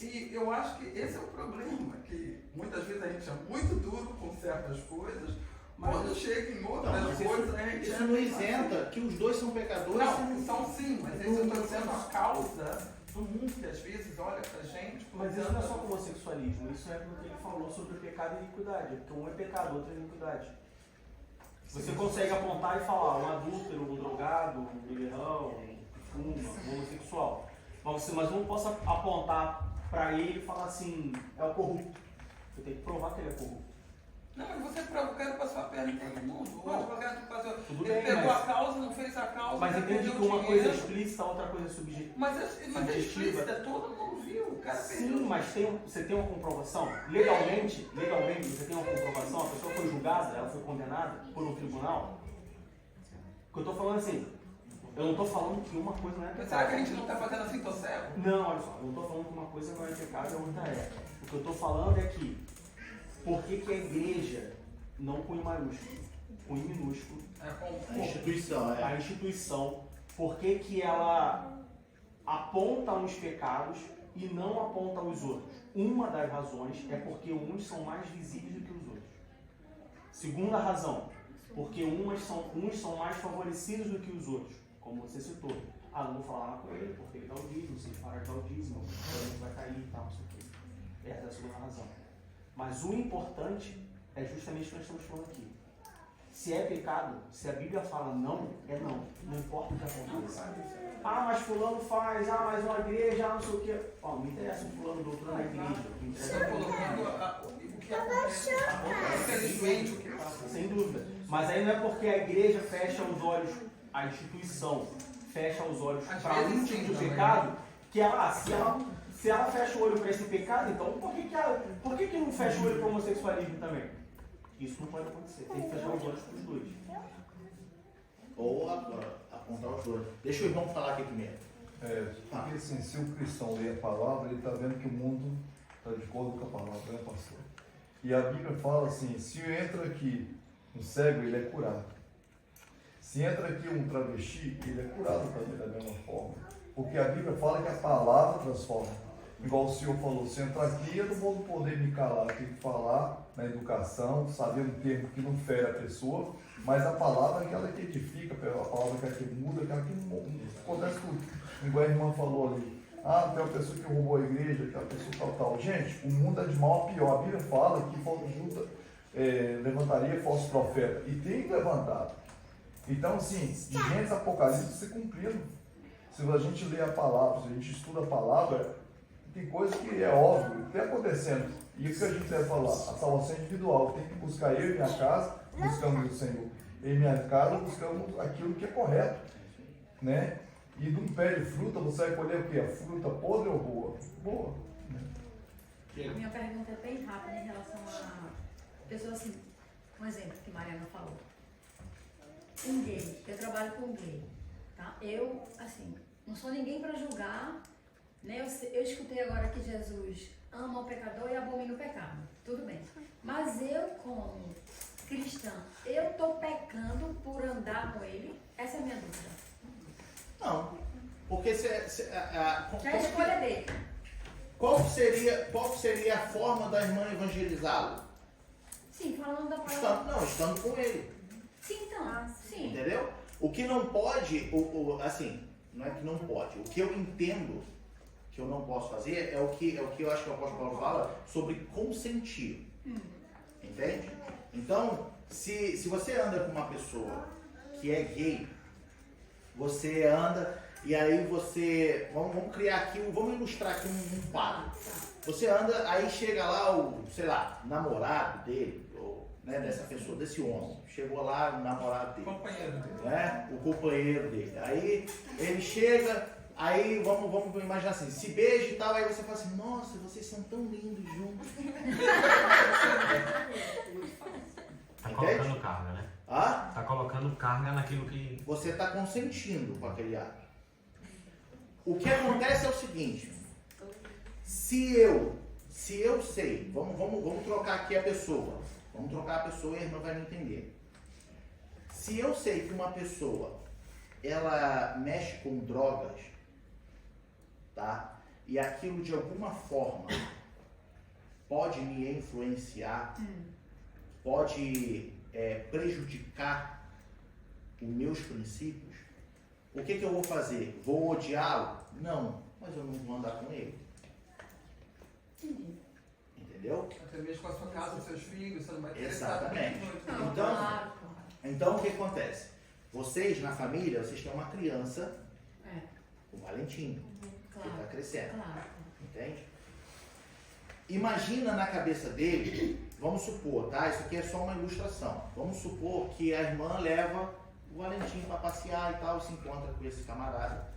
e eu acho que esse é o problema, que muitas vezes a gente é muito duro com certas coisas, mas quando chega em outras Mas coisas, a gente isso não isenta que os dois são pecadores. não, são sim, mas isso eu estou dizendo a causa do mundo que às vezes olha pra gente. Mas isso não é só com homossexualismo, isso é aquilo que ele falou sobre pecado e iniquidade, porque um é pecado, outro é iniquidade. Você consegue apontar e falar um adúltero, um drogado, um beberrão, um fuma, um homossexual. Mas eu não posso apontar para ele e falar assim, é o corrupto. Eu tenho que provar que ele é corrupto. Não, mas você provocaram para sua perna em todo mundo. O advogado passou. Tudo Ele bem, pegou mas- a causa, não fez a causa. Mas já entende perdeu que o uma coisa é dinheiro. explícita, a outra coisa é subjetiva. Mas é explícita, todo mundo viu. O cara perdeu. Sim, mas você tem uma comprovação? Legalmente, você tem uma comprovação? A pessoa foi julgada, ela foi condenada por um tribunal? O que eu estou falando assim, eu não estou falando que uma coisa não é Mas pecado. será que a gente não está fazendo assim, tô cego? Não, olha só, eu não estou falando que uma coisa não é pecado e a outra é. O que eu estou falando é que, por que a igreja, não com I maiúsculo, com I minúsculo, A instituição, a instituição, por que ela aponta uns pecados e não aponta os outros? Uma das razões é porque uns são mais visíveis do que os outros. Segunda razão, porque uns são mais favorecidos do que os outros, como você citou. Ah, não vou falar com ele porque ele dá o dízimo, se ele parar de dar o dízimo, o vai cair e tal, não sei o quê. Essa é a segunda razão. Mas o importante é justamente o que nós estamos falando aqui. Se é pecado, se a Bíblia fala não, é não. Não importa o que aconteça. Ah, mas fulano faz, mas uma igreja, não sei o quê. Ó, não interessa o fulano doutor na igreja. Não Estou interessa colocando o que acontece. Infelizmente, o que passa. sem dúvida. Mas aí não é porque a igreja fecha os olhos, a instituição fecha os olhos Às para vezes um sim, tipo de também. pecado, que ela, se ela fecha o olho para esse pecado, então por que não fecha o olho para o homossexualismo também? Isso não pode acontecer. Tem que fechar os olhos para os dois. Ou apontar os dois. Deixa o irmão falar aqui primeiro. Porque assim, se o cristão lê a palavra, ele está vendo que o mundo está de acordo com a palavra, né, pastor? E a Bíblia fala assim, se entra aqui um cego, ele é curado. Se entra aqui um travesti, ele é curado também da mesma forma. Porque a Bíblia fala que a palavra transforma. Igual o senhor falou, se entrar aqui, eu não vou poder me calar, eu tenho que falar na educação, saber um termo que não fere a pessoa, mas a palavra é aquela que edifica, a palavra é aquela que muda, aquela que acontece tudo. Igual a irmã falou ali, tem uma pessoa que roubou a igreja, aquela pessoa tal. Gente, o mundo é de mal a pior. A Bíblia fala que levantaria falso profeta, e tem levantado. Então, assim, de Gênesis Apocalipse se cumprindo. Se a gente lê a palavra, se a gente estuda a palavra, tem coisa que é óbvio, está acontecendo. E isso que a gente deve falar, a salvação é individual. Tem que buscar eu e minha casa, buscamos o Senhor. Eu e minha casa, buscamos aquilo que é correto. Né? E de um pé de fruta, você vai colher o quê? A fruta podre ou boa? Boa. A minha pergunta é bem rápida em relação a pessoas assim, um exemplo que Mariana falou. Um gay, eu trabalho com gay, tá? Eu, assim, não sou ninguém para julgar, né? Eu escutei agora que Jesus ama o pecador e abomina o pecado, tudo bem. Mas eu, como cristã, eu estou pecando por andar com ele? Essa é a minha dúvida. Não, porque Que é a escolha dele. qual seria a forma da irmã evangelizá-lo? Sim, falando da palavra. Estando com ele. Sim, então, sim. Entendeu? O que não pode, assim, não é que não pode. O que eu entendo que eu não posso fazer é o que eu acho que o apóstolo Paulo fala sobre consentir. Entende? Então, se você anda com uma pessoa que é gay, você anda e aí você, vamos criar aqui, vamos ilustrar aqui um quadro. Você anda, aí chega lá o, sei lá, namorado dele, ou, né, dessa pessoa, desse homem. Chegou lá o namorado dele. Companheiro dele. Né? O companheiro dele. Aí ele chega, aí vamos imaginar assim, se beija e tal, aí você fala assim, nossa, vocês são tão lindos juntos. Tá Entende? colocando carga, né? Ah? Tá colocando carga naquilo que... Você está consentindo com aquele ato. o que acontece é o seguinte, se eu sei, vamos trocar aqui a pessoa, vamos trocar a pessoa e a irmã vai me entender. Se eu sei que uma pessoa, ela mexe com drogas, tá? E aquilo de alguma forma pode me influenciar, pode prejudicar os meus princípios, o que eu vou fazer? Vou odiá-lo? Não, mas eu não vou andar com ele. Entendeu? Até mesmo com a sua casa, seus filhos, você não vai ter. Exatamente. Não, Então, claro. então o que acontece? Vocês na família, vocês têm uma criança, É, o Valentim, que claro. está crescendo, Claro. entende? Imagina na cabeça dele, vamos supor, tá? Isso aqui é só uma ilustração. Vamos supor que a irmã leva o Valentim para passear e tal, se encontra com esse camarada.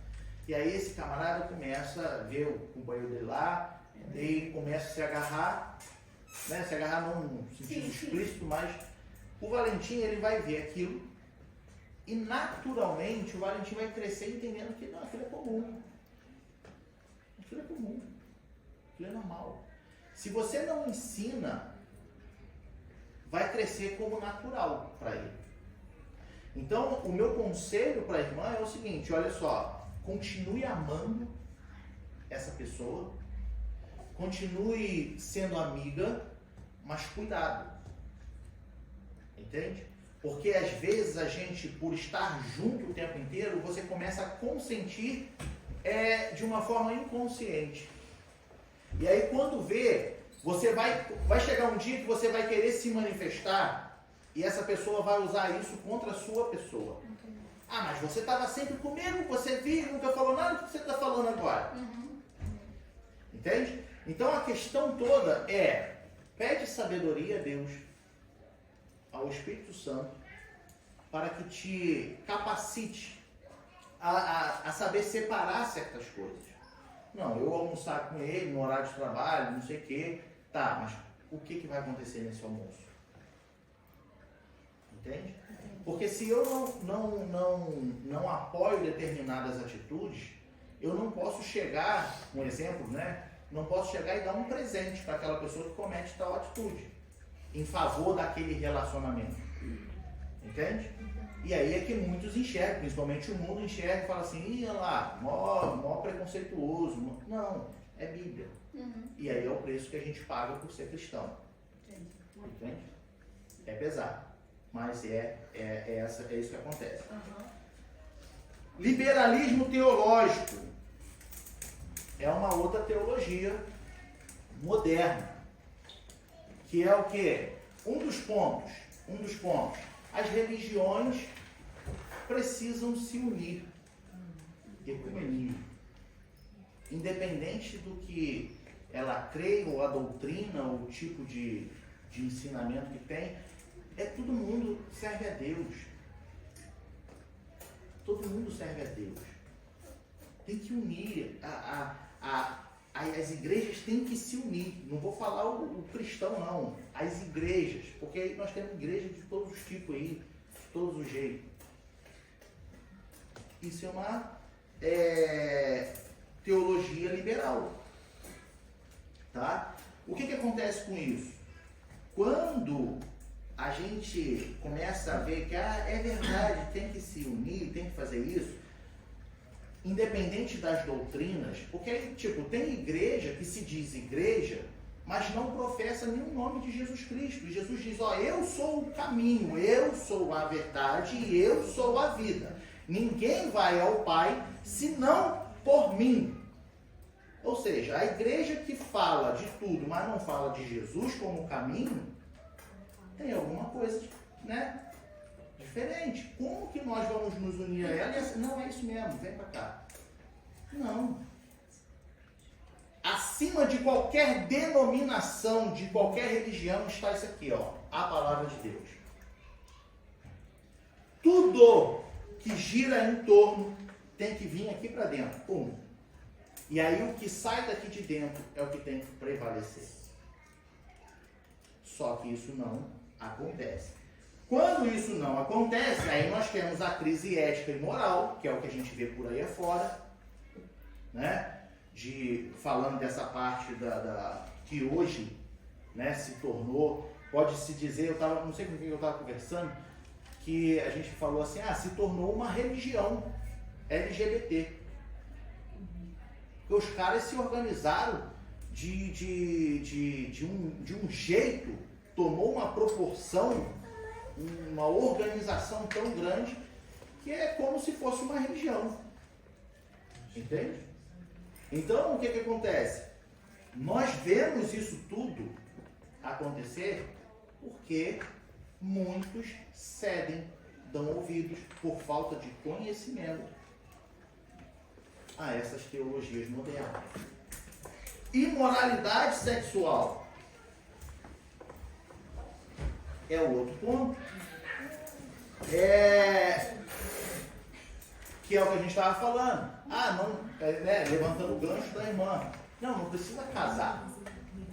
E aí esse camarada começa a ver o companheiro dele lá, e começa a se agarrar, né? Se agarrar não no sentido explícito, mas o Valentim, ele vai ver aquilo e naturalmente o Valentim vai crescer entendendo que não, aquilo é comum. Aquilo é comum. Aquilo é normal. Se você não ensina, vai crescer como natural para ele. Então, o meu conselho para a irmã é o seguinte, olha só, continue amando essa pessoa, continue sendo amiga, mas cuidado. Entende? Porque às vezes a gente, por estar junto o tempo inteiro, você começa a consentir de uma forma inconsciente. E aí quando vê, você vai chegar um dia que você vai querer se manifestar e essa pessoa vai usar isso contra a sua pessoa. Ah, mas você estava sempre comigo, você viu, nunca falou nada, o que você está falando agora? Entende? Então a questão toda é, pede sabedoria a Deus, ao Espírito Santo, para que te capacite a saber separar certas coisas. Não, eu almoçar com ele no horário de trabalho, não sei o quê, tá, mas o que vai acontecer nesse almoço? Entende? Porque se eu não apoio determinadas atitudes, eu não posso chegar, um exemplo, né? Não posso chegar e dar um presente para aquela pessoa que comete tal atitude, em favor daquele relacionamento. Entende? E aí é que muitos enxergam, principalmente o mundo enxerga e fala assim, olha lá, mó preconceituoso. Não, é Bíblia. E aí é o preço que a gente paga por ser cristão. Entende? É pesado, mas é isso que acontece. Liberalismo teológico é uma outra teologia moderna, que é o quê? Um dos pontos, as religiões precisam se unir, ecumenismo, independente do que ela crê, ou a doutrina, ou o tipo de ensinamento que tem, todo mundo serve a Deus. Todo mundo serve a Deus. Tem que unir, as igrejas têm que se unir. Não vou falar o cristão, não. As igrejas, porque aí nós temos igrejas de todos os tipos aí, de todos os jeitos. Isso é uma teologia liberal. Tá? O que acontece com isso? Quando a gente começa a ver que é verdade, tem que se unir, tem que fazer isso, independente das doutrinas, porque tipo, tem igreja que se diz igreja, mas não professa nenhum nome de Jesus Cristo. E Jesus diz, eu sou o caminho, eu sou a verdade e eu sou a vida. Ninguém vai ao Pai senão por mim. Ou seja, a igreja que fala de tudo, mas não fala de Jesus como caminho, tem alguma coisa, né, diferente. Como que nós vamos nos unir a ela? Não é isso mesmo, vem pra cá. Não. Acima de qualquer denominação, de qualquer religião, está isso aqui, a palavra de Deus. Tudo que gira em torno tem que vir aqui para dentro. E aí o que sai daqui de dentro é o que tem que prevalecer. Só que isso não acontece. Quando isso não acontece, aí nós temos a crise ética e moral, que é o que a gente vê por aí afora, né? Falando dessa parte que hoje, né, se tornou, pode-se dizer, não sei com quem eu estava conversando, que a gente falou assim, se tornou uma religião LGBT. Porque os caras se organizaram de um jeito, tomou uma proporção, uma organização tão grande, que é como se fosse uma religião. Entende? Então, o que acontece? Nós vemos isso tudo acontecer porque muitos cedem, dão ouvidos por falta de conhecimento a essas teologias modernas. Imoralidade sexual é o outro ponto. Que é o que a gente estava falando. Levantando o gancho da irmã. Não precisa casar.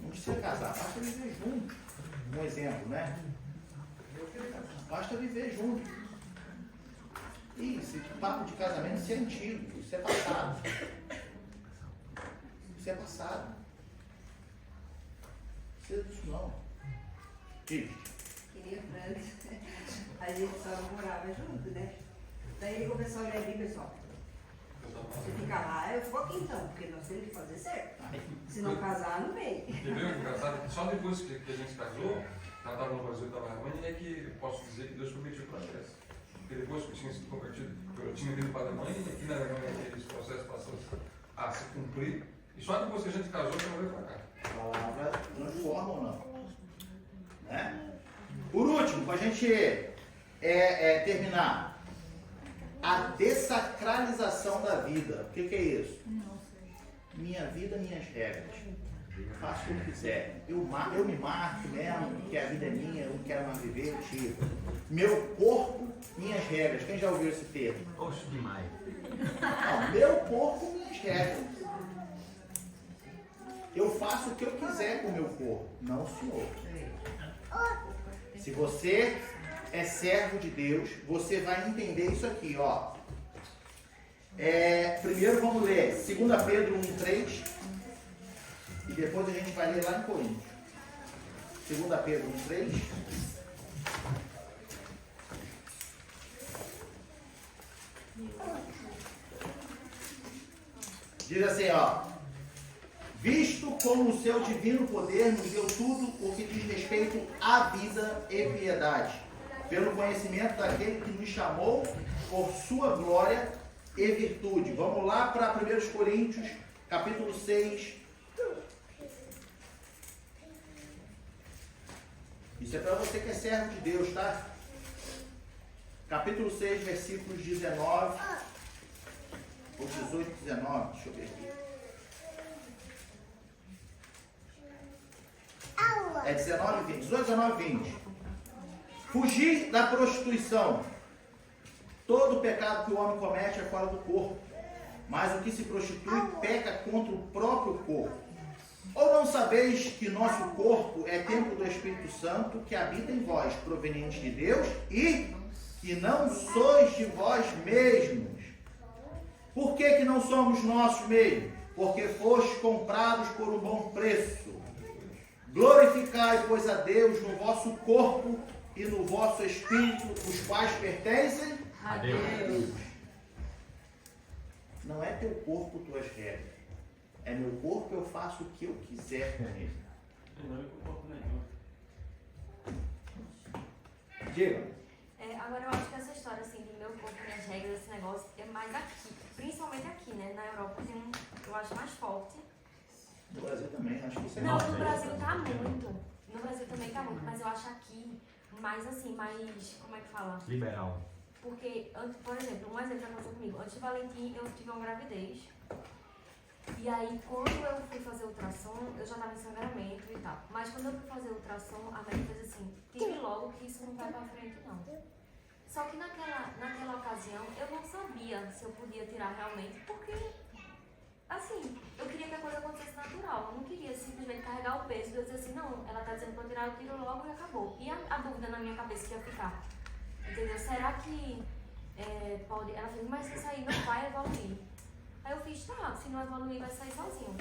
Não precisa casar, basta viver junto. Um exemplo, né? Basta viver junto. Esse papo de casamento, isso é antigo, isso é passado. Isso é passado. Não precisa disso não. Diz. Queria França. A gente só morava junto, né? Daí o pessoal olha ali, pessoal. Você fica lá, eu fico aqui então, porque nós temos que fazer certo. Se não casar, não vem. E veio engraçado que só depois que a gente casou, ela estava no Brasil e estava na Alemanha, é que eu posso dizer que Deus permitiu para nós. Porque depois que eu tinha sido convertido, eu tinha vindo para a Alemanha e aqui na Alemanha esse processo passou a se cumprir. E só depois que a gente casou que eu veio para cá. A palavra transforma ou não? Né? Por último, para a gente terminar, a dessacralização da vida. O que é isso? Minha vida, minhas regras. Faço o que eu quiser. Eu me marco mesmo, porque a vida é minha, eu não quero mais viver, eu tiro. Meu corpo, minhas regras. Quem já ouviu esse termo? Oxe, demais. Não, meu corpo, minhas regras. Eu faço o que eu quiser com o meu corpo, não o senhor. Se você é servo de Deus, você vai entender isso aqui, ó. Primeiro vamos ler 2 Pedro 1,3 e depois a gente vai ler lá em Coríntios. 2 Pedro 1,3. Diz assim, ó. Visto como o seu divino poder nos deu tudo o que diz respeito à vida e piedade, pelo conhecimento daquele que nos chamou por sua glória e virtude. Vamos lá para 1 Coríntios, capítulo 6. Isso é para você que é servo de Deus, tá? Capítulo 6, versículos 19, ou 18, 19, deixa eu ver aqui. 19 e 20. 18, 19 e 20. Fugir da prostituição. Todo pecado que o homem comete é fora do corpo, mas o que se prostitui peca contra o próprio corpo. Ou não sabeis que nosso corpo é templo do Espírito Santo que habita em vós, proveniente de Deus, e que não sois de vós mesmos? Por que não somos nossos mesmos? Porque fostes comprados por um bom preço. Glorificai, pois, a Deus no vosso corpo e no vosso espírito, os quais pertencem a Deus. Não é teu corpo, tuas regras. É meu corpo, eu faço o que eu quiser com ele. Diga. Agora eu acho que essa história assim do meu corpo, minhas regras, esse negócio é mais aqui. Principalmente aqui, né? Na Europa tem eu acho mais forte. No Brasil também, acho que isso é Não, no Brasil tá muito. No Brasil também tá muito, mas eu acho aqui mais assim, mais, como é que fala? Liberal. Porque, por exemplo, um exemplo que aconteceu comigo. Antes de Valentim, eu tive uma gravidez. E aí, quando eu fui fazer ultrassom, eu já estava em sangramento e tal. Mas quando eu fui fazer ultrassom, a médica fez assim, tire logo que isso não vai pra frente, não. Só que naquela ocasião, eu não sabia se eu podia tirar realmente, porque, assim, eu queria que a coisa acontecesse natural. Eu não queria simplesmente carregar o peso e eu dizer assim, não, ela tá dizendo pra eu tirar, eu tiro logo e acabou. E a dúvida na minha cabeça que ia ficar, entendeu? Será que pode... Ela fez, mas isso aí não vai evoluir. Aí Aí eu fiz, tá, se não Evandro vai sair sozinho.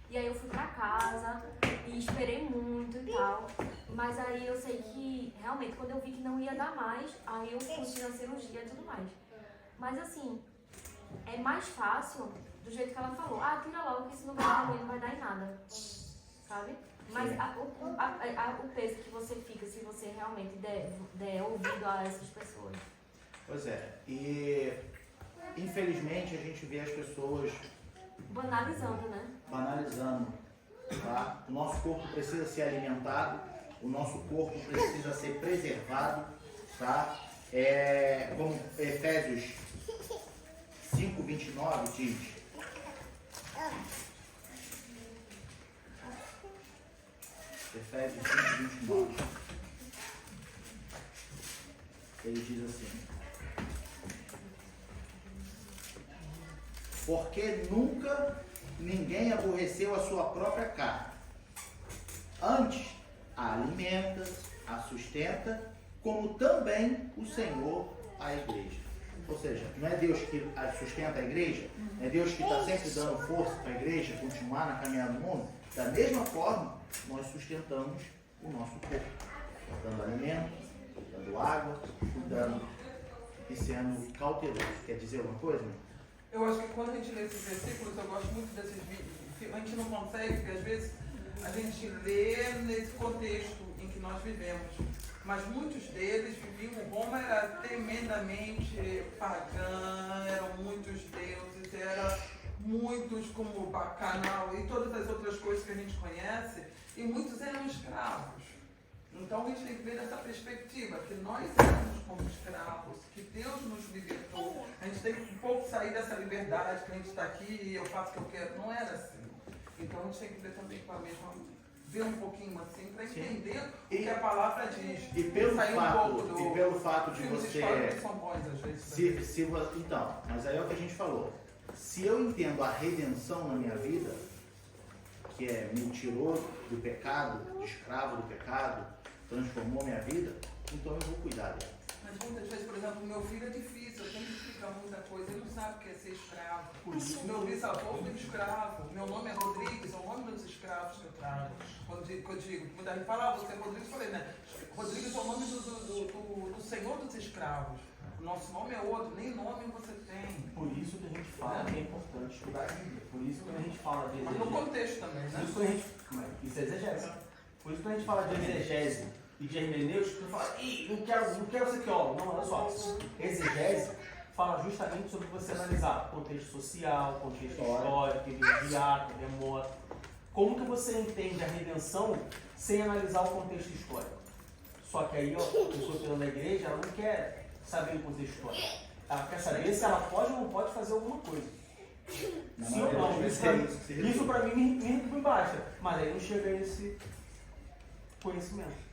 E aí eu fui pra casa e esperei muito e tal. Mas aí eu sei que, realmente, quando eu vi que não ia dar mais, aí eu fiz a cirurgia e tudo mais. Mas assim, é mais fácil do jeito que ela falou. Ah, tira logo que se não vai dar ruim, não vai dar em nada. Sabe? Mas o peso que você fica se você realmente der ouvido a essas pessoas. Pois é, e infelizmente a gente vê as pessoas Banalizando, né? banalizando, tá? O nosso corpo precisa ser alimentado, o nosso corpo precisa ser preservado, tá? Como Efésios 5:29 diz. Efésios 5:29. Ele diz assim: porque nunca ninguém aborreceu a sua própria carne. Antes, a alimenta, a sustenta, como também o Senhor a igreja. Ou seja, não é Deus que sustenta a igreja, é Deus que está sempre dando força para a igreja continuar na caminhada do mundo. Da mesma forma, nós sustentamos o nosso corpo, dando alimento, dando água, cuidando e sendo cauteloso. Quer dizer alguma coisa? Eu acho que quando a gente lê esses versículos, eu gosto muito desses vídeos. A gente não consegue, porque às vezes a gente lê nesse contexto em que nós vivemos. Mas muitos deles viviam, Roma era tremendamente pagã, eram muitos deuses, era muitos como Bacanal e todas as outras coisas que a gente conhece, e muitos eram escravos. Então a gente tem que ver dessa perspectiva, que nós éramos como escravos, que Deus nos libertou. A gente tem que um pouco sair dessa liberdade, que a gente está aqui e eu faço o que eu quero. Não era assim. Então a gente tem que ver também com a mesma, ver um pouquinho assim, para entender o que a palavra diz. E pelo fato de você... São bons, às vezes, então, mas aí é o que a gente falou. Se eu entendo a redenção na minha vida, que me tirou do pecado, de escravo do pecado, transformou minha vida, então eu vou cuidar dela. Mas muitas vezes, por exemplo, o meu filho é difícil, eu tenho que explicar muita coisa, ele não sabe o que é ser escravo. Meu bisavô foi escravo, meu nome é Rodrigues, é o nome dos escravos que eu trago. Quando eu digo, quando a gente fala, você é Rodrigues, eu falei, né? Rodrigues é o nome do Senhor dos escravos. O nosso nome é outro, nem nome você tem. Por isso que a gente fala que é importante estudar a Bíblia. Por isso que a gente fala de Mas no contexto também, né? Isso é exegese. Por isso que a gente fala de exegese e de hermenêutica, você fala, não quero ser teólogo. Não, olha só. Exegese fala justamente sobre você analisar contexto social, contexto histórico, imediato, remoto. Como que você entende a redenção sem analisar o contexto histórico? Só que aí, a pessoa que anda na igreja, ela não quer saber o contexto histórico. Ela quer saber se ela pode ou não pode fazer alguma coisa. Sim ou não? Isso para mim me basta. Mas aí não chega a esse conhecimento.